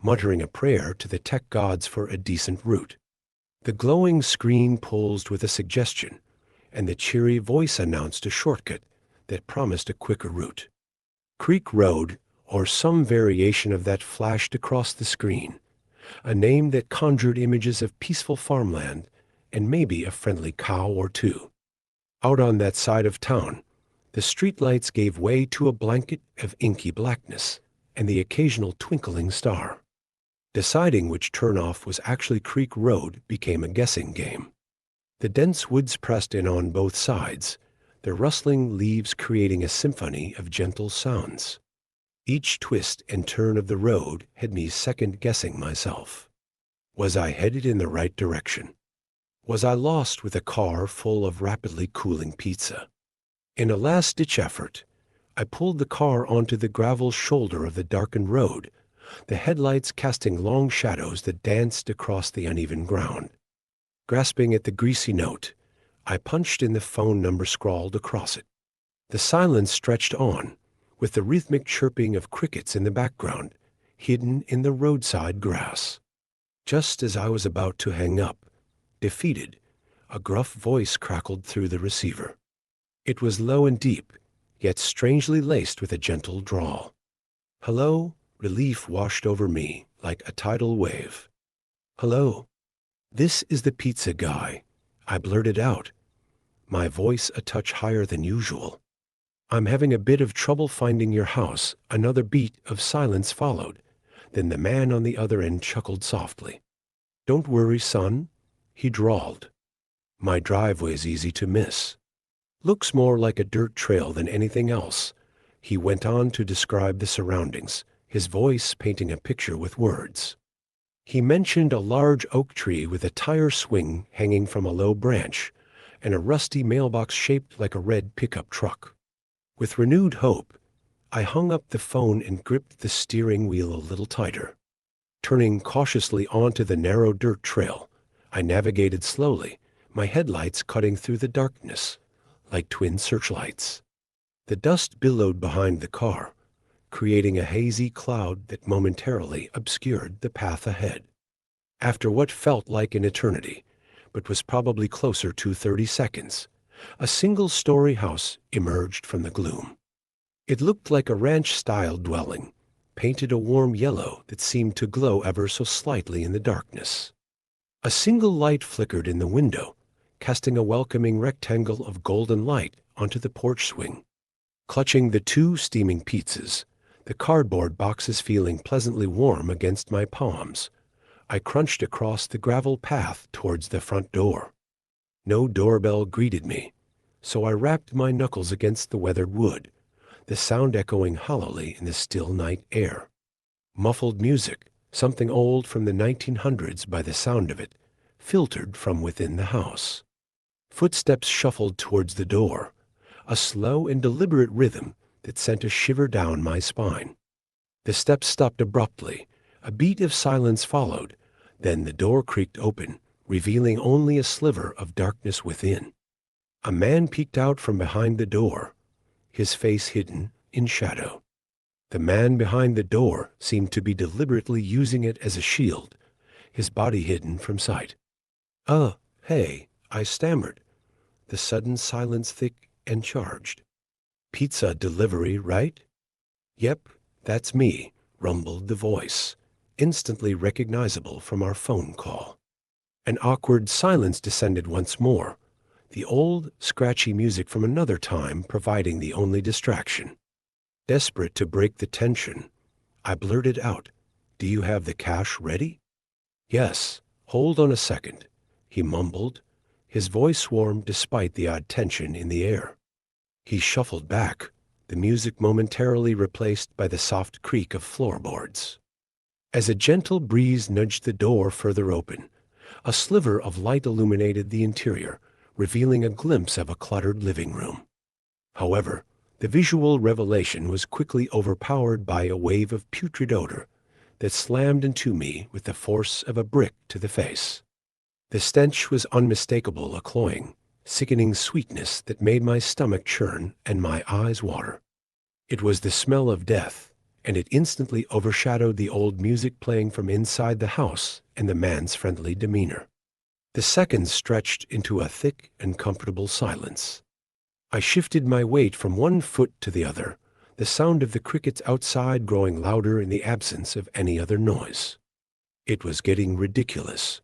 muttering a prayer to the tech gods for a decent route. The glowing screen pulsed with a suggestion, and the cheery voice announced a shortcut that promised a quicker route. Creek Road, or some variation of that, flashed across the screen, a name that conjured images of peaceful farmland and maybe a friendly cow or two. Out on that side of town, the streetlights gave way to a blanket of inky blackness and the occasional twinkling star. Deciding which turnoff was actually Creek Road became a guessing game. The dense woods pressed in on both sides, their rustling leaves creating a symphony of gentle sounds. Each twist and turn of the road had me second-guessing myself. Was I headed in the right direction? Was I lost with a car full of rapidly cooling pizza? In a last-ditch effort, I pulled the car onto the gravel shoulder of the darkened road, the headlights casting long shadows that danced across the uneven ground. Grasping at the greasy note, I punched in the phone number scrawled across it. The silence stretched on, with the rhythmic chirping of crickets in the background, hidden in the roadside grass. Just as I was about to hang up, defeated, a gruff voice crackled through the receiver. It was low and deep, yet strangely laced with a gentle drawl. "Hello?" Relief washed over me like a tidal wave. "Hello. This is the pizza guy," I blurted out, my voice a touch higher than usual. "I'm having a bit of trouble finding your house." Another beat of silence followed. Then the man on the other end chuckled softly. "Don't worry, son," he drawled. "My driveway's easy to miss. Looks more like a dirt trail than anything else." He went on to describe the surroundings, his voice painting a picture with words. He mentioned a large oak tree with a tire swing hanging from a low branch, and a rusty mailbox shaped like a red pickup truck. With renewed hope, I hung up the phone and gripped the steering wheel a little tighter. Turning cautiously onto the narrow dirt trail, I navigated slowly, my headlights cutting through the darkness like twin searchlights. The dust billowed behind the car, creating a hazy cloud that momentarily obscured the path ahead. After what felt like an eternity, but was probably closer to 30 seconds, a single-story house emerged from the gloom. It looked like a ranch-style dwelling, painted a warm yellow that seemed to glow ever so slightly in the darkness. A single light flickered in the window, casting a welcoming rectangle of golden light onto the porch swing. Clutching the 2 steaming pizzas, the cardboard boxes feeling pleasantly warm against my palms, I crunched across the gravel path towards the front door. No doorbell greeted me, so I rapped my knuckles against the weathered wood, the sound echoing hollowly in the still night air. Muffled music, something old from the 1900s by the sound of it, filtered from within the house. Footsteps shuffled towards the door, a slow and deliberate rhythm that sent a shiver down my spine. The steps stopped abruptly, a beat of silence followed, then the door creaked open, revealing only a sliver of darkness within. A man peeked out from behind the door, his face hidden in shadow. The man behind the door seemed to be deliberately using it as a shield, his body hidden from sight. Hey," I stammered, the sudden silence thick and charged. "Pizza delivery, right?" "Yep, that's me," rumbled the voice, instantly recognizable from our phone call. An awkward silence descended once more, the old, scratchy music from another time providing the only distraction. Desperate to break the tension, I blurted out, "Do you have the cash ready?" "Yes, hold on a second," he mumbled, his voice warm despite the odd tension in the air. He shuffled back, the music momentarily replaced by the soft creak of floorboards. As a gentle breeze nudged the door further open, a sliver of light illuminated the interior, revealing a glimpse of a cluttered living room. However, the visual revelation was quickly overpowered by a wave of putrid odor that slammed into me with the force of a brick to the face. The stench was unmistakable, a cloying, sickening sweetness that made my stomach churn and my eyes water. It was the smell of death, and it instantly overshadowed the old music playing from inside the house and the man's friendly demeanor. The seconds stretched into a thick and comfortable silence. I shifted my weight from one foot to the other, the sound of the crickets outside growing louder in the absence of any other noise. It was getting ridiculous.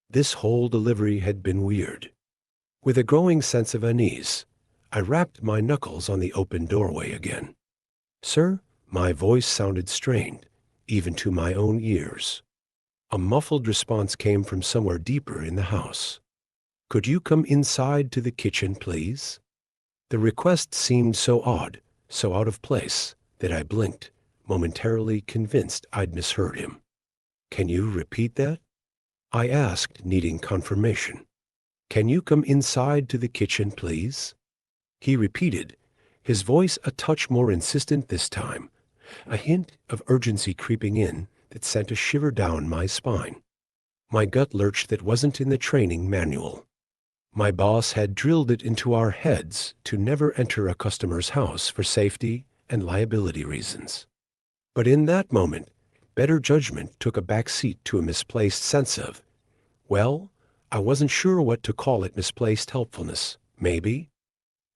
This whole delivery had been weird. With a growing sense of unease, I rapped my knuckles on the open doorway again. "Sir?" My voice sounded strained, even to my own ears. A muffled response came from somewhere deeper in the house. "Could you come inside to the kitchen, please?" The request seemed so odd, so out of place, that I blinked, momentarily convinced I'd misheard him. "Can you repeat that?" I asked, needing confirmation. "Can you come inside to the kitchen, please?" He repeated, his voice a touch more insistent this time, a hint of urgency creeping in that sent a shiver down my spine. My gut lurched that wasn't in the training manual. My boss had drilled it into our heads to never enter a customer's house for safety and liability reasons. But in that moment, better judgment took a back seat to a misplaced sense of, well, I wasn't sure what to call it, misplaced helpfulness, maybe?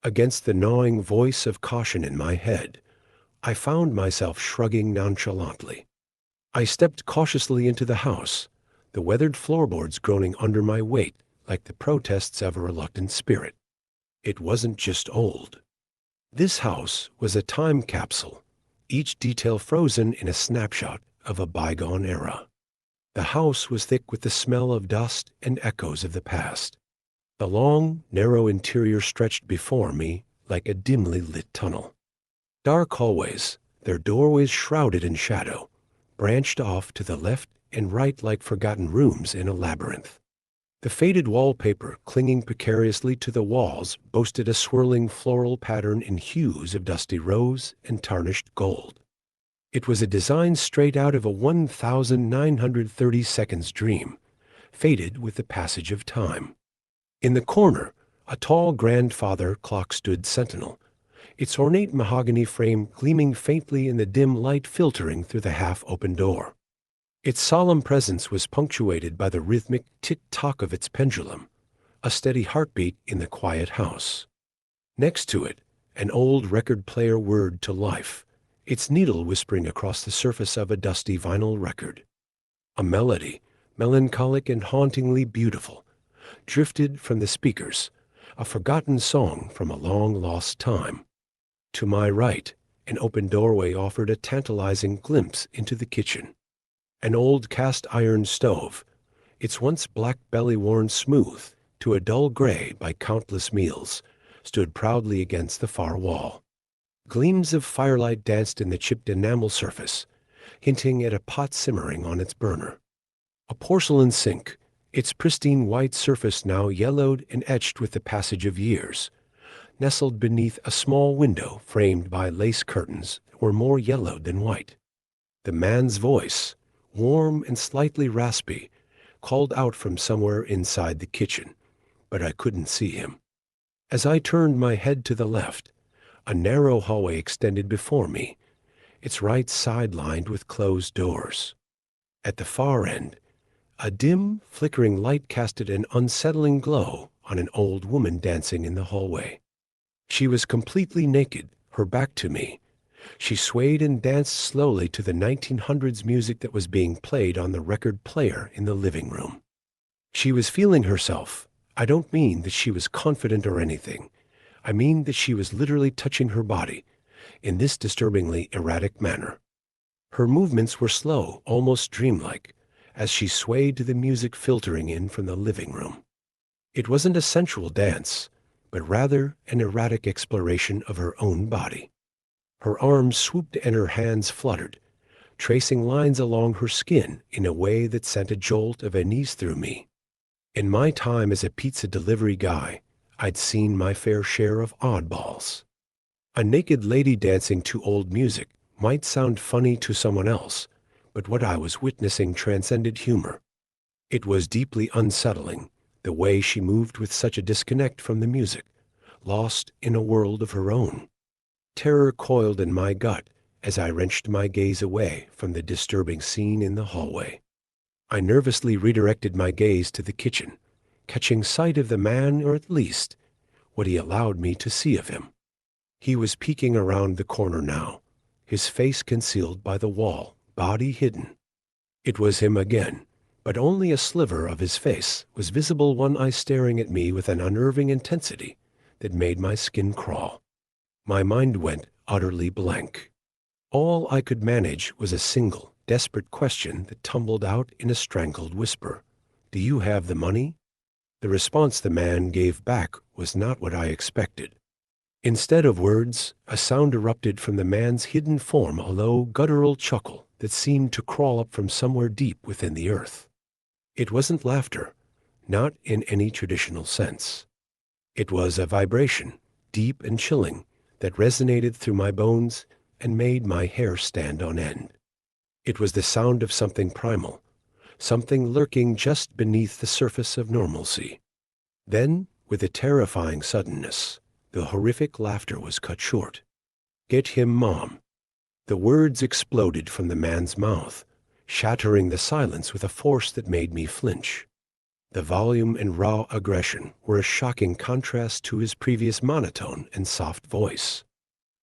Against the gnawing voice of caution in my head, I found myself shrugging nonchalantly. I stepped cautiously into the house, the weathered floorboards groaning under my weight like the protests of a reluctant spirit. It wasn't just old. This house was a time capsule, each detail frozen in a snapshot of a bygone era. The house was thick with the smell of dust and echoes of the past. The long, narrow interior stretched before me like a dimly lit tunnel. Dark hallways, their doorways shrouded in shadow, branched off to the left and right like forgotten rooms in a labyrinth. The faded wallpaper clinging precariously to the walls boasted a swirling floral pattern in hues of dusty rose and tarnished gold. It was a design straight out of a 1930 seconds dream, faded with the passage of time. In the corner, a tall grandfather clock stood sentinel, its ornate mahogany frame gleaming faintly in the dim light filtering through the half-open door. Its solemn presence was punctuated by the rhythmic tick-tock of its pendulum, a steady heartbeat in the quiet house. Next to it, an old record player whirred to life, its needle whispering across the surface of a dusty vinyl record. A melody, melancholic and hauntingly beautiful, drifted from the speakers, a forgotten song from a long-lost time. To my right, an open doorway offered a tantalizing glimpse into the kitchen. An old cast-iron stove, its once black belly worn smooth to a dull gray by countless meals, stood proudly against the far wall. Gleams of firelight danced in the chipped enamel surface, hinting at a pot simmering on its burner. A porcelain sink, its pristine white surface now yellowed and etched with the passage of years, nestled beneath a small window framed by lace curtains that were more yellowed than white. The man's voice, warm and slightly raspy, called out from somewhere inside the kitchen, but I couldn't see him. As I turned my head to the left, a narrow hallway extended before me, its right side lined with closed doors. At the far end, a dim, flickering light casted an unsettling glow on an old woman dancing in the hallway. She was completely naked, her back to me, She swayed and danced slowly to the 1900s music that was being played on the record player in the living room. She was feeling herself. I don't mean that she was confident or anything. I mean that she was literally touching her body in this disturbingly erratic manner. Her movements were slow, almost dreamlike, as she swayed to the music filtering in from the living room. It wasn't a sensual dance, but rather an erratic exploration of her own body. Her arms swooped and her hands fluttered, tracing lines along her skin in a way that sent a jolt of unease through me. In my time as a pizza delivery guy, I'd seen my fair share of oddballs. A naked lady dancing to old music might sound funny to someone else, but what I was witnessing transcended humor. It was deeply unsettling, the way she moved with such a disconnect from the music, lost in a world of her own. Terror coiled in my gut as I wrenched my gaze away from the disturbing scene in the hallway. I nervously redirected my gaze to the kitchen, catching sight of the man, or at least what he allowed me to see of him. He was peeking around the corner now, his face concealed by the wall, body hidden. It was him again, but only a sliver of his face was visible, one eye staring at me with an unnerving intensity that made my skin crawl. My mind went utterly blank. All I could manage was a single, desperate question that tumbled out in a strangled whisper. "Do you have the money?" The response the man gave back was not what I expected. Instead of words, a sound erupted from the man's hidden form, a low, guttural chuckle that seemed to crawl up from somewhere deep within the earth. It wasn't laughter, not in any traditional sense. It was a vibration, deep and chilling, that resonated through my bones and made my hair stand on end. It was the sound of something primal, something lurking just beneath the surface of normalcy. Then, with a terrifying suddenness, the horrific laughter was cut short. "Get him, Mom." The words exploded from the man's mouth, shattering the silence with a force that made me flinch. The volume and raw aggression were a shocking contrast to his previous monotone and soft voice.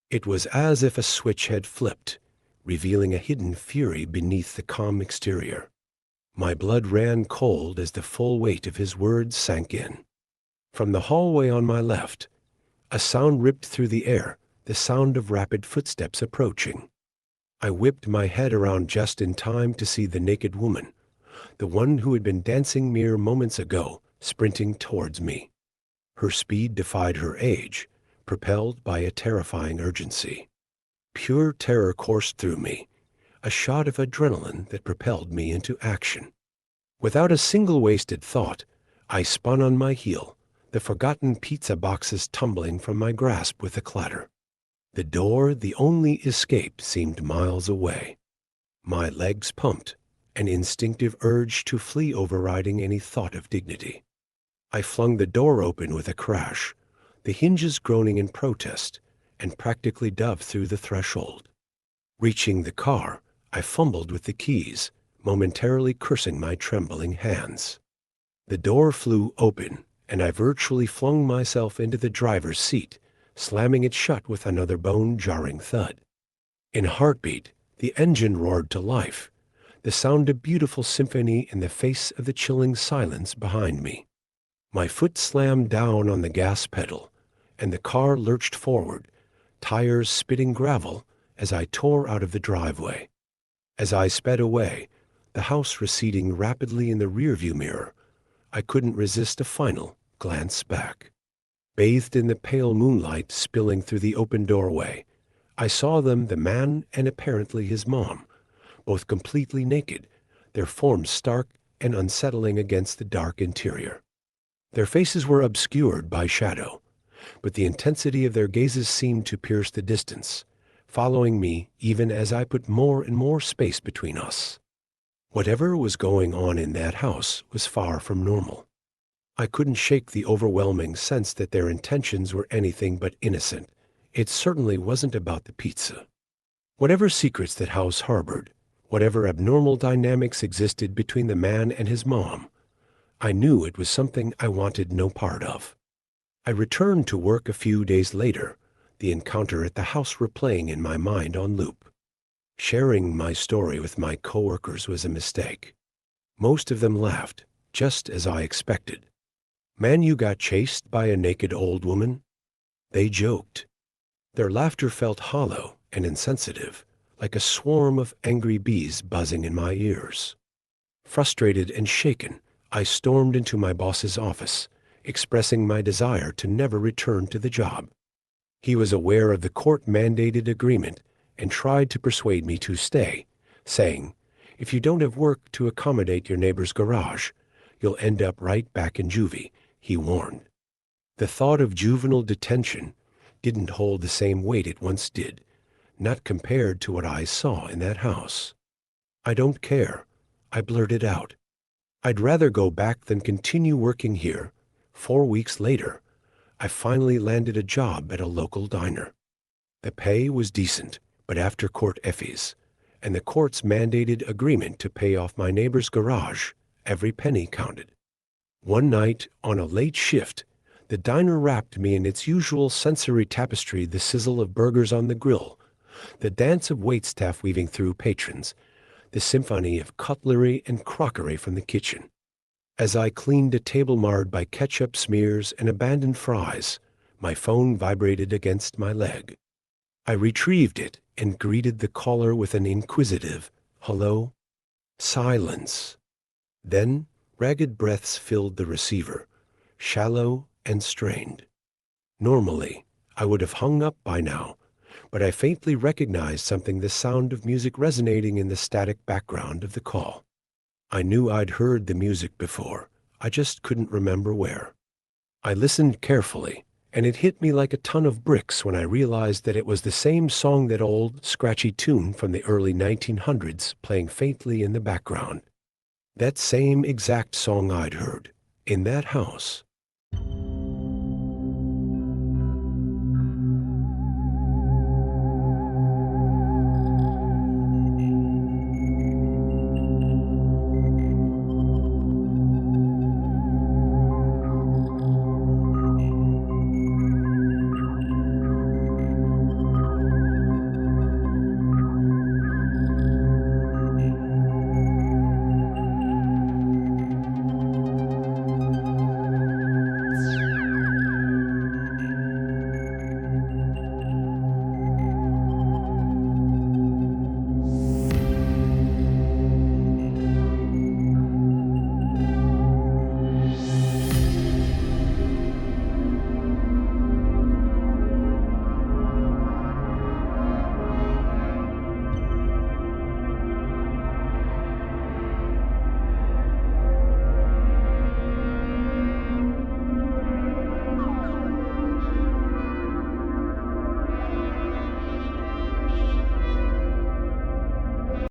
It was as if a switch had flipped, revealing a hidden fury beneath the calm exterior. My blood ran cold as the full weight of his words sank in. From the hallway on my left, a sound ripped through the air, the sound of rapid footsteps approaching. I whipped my head around just in time to see the naked woman, the one who had been dancing mere moments ago, sprinting towards me. Her speed defied her age, propelled by a terrifying urgency. Pure terror coursed through me, a shot of adrenaline that propelled me into action. Without a single wasted thought, I spun on my heel, the forgotten pizza boxes tumbling from my grasp with a clatter. The door, the only escape, seemed miles away. My legs pumped, an instinctive urge to flee overriding any thought of dignity. I flung the door open with a crash, the hinges groaning in protest, and practically dove through the threshold. Reaching the car, I fumbled with the keys, momentarily cursing my trembling hands. The door flew open, and I virtually flung myself into the driver's seat, slamming it shut with another bone-jarring thud. In a heartbeat, the engine roared to life, the sound a beautiful symphony in the face of the chilling silence behind me. My foot slammed down on the gas pedal, and the car lurched forward, tires spitting gravel as I tore out of the driveway. As I sped away, the house receding rapidly in the rearview mirror, I couldn't resist a final glance back. Bathed in the pale moonlight spilling through the open doorway, I saw them, the man and apparently his mom, both completely naked, their forms stark and unsettling against the dark interior. Their faces were obscured by shadow, but the intensity of their gazes seemed to pierce the distance, following me even as I put more and more space between us. Whatever was going on in that house was far from normal. I couldn't shake the overwhelming sense that their intentions were anything but innocent. It certainly wasn't about the pizza. Whatever secrets that house harbored, whatever abnormal dynamics existed between the man and his mom, I knew it was something I wanted no part of. I returned to work a few days later, the encounter at the house replaying in my mind on loop. Sharing my story with my coworkers was a mistake. Most of them laughed, just as I expected. "Man, you got chased by a naked old woman?" They joked. Their laughter felt hollow and insensitive, like a swarm of angry bees buzzing in my ears. Frustrated and shaken, I stormed into my boss's office, expressing my desire to never return to the job. He was aware of the court-mandated agreement and tried to persuade me to stay, saying, "If you don't have work to accommodate your neighbor's garage, you'll end up right back in juvie," he warned. The thought of juvenile detention didn't hold the same weight it once did, not compared to what I saw in that house. "I don't care," I blurted out. "I'd rather go back than continue working here." 4 weeks later, I finally landed a job at a local diner. The pay was decent, but after court effies and the court's mandated agreement to pay off my neighbor's garage, every penny counted. One night, on a late shift, the diner wrapped me in its usual sensory tapestry, the sizzle of burgers on the grill, the dance of waitstaff weaving through patrons, the symphony of cutlery and crockery from the kitchen. As I cleaned a table marred by ketchup smears and abandoned fries, my phone vibrated against my leg. I retrieved it and greeted the caller with an inquisitive, "Hello?" Silence. Then ragged breaths filled the receiver, shallow and strained. Normally, I would have hung up by now, but I faintly recognized something, the sound of music resonating in the static background of the call. I knew I'd heard the music before, I just couldn't remember where. I listened carefully, and it hit me like a ton of bricks when I realized that it was the same song, that old, scratchy tune from the early 1900s playing faintly in the background. That same exact song I'd heard in that house.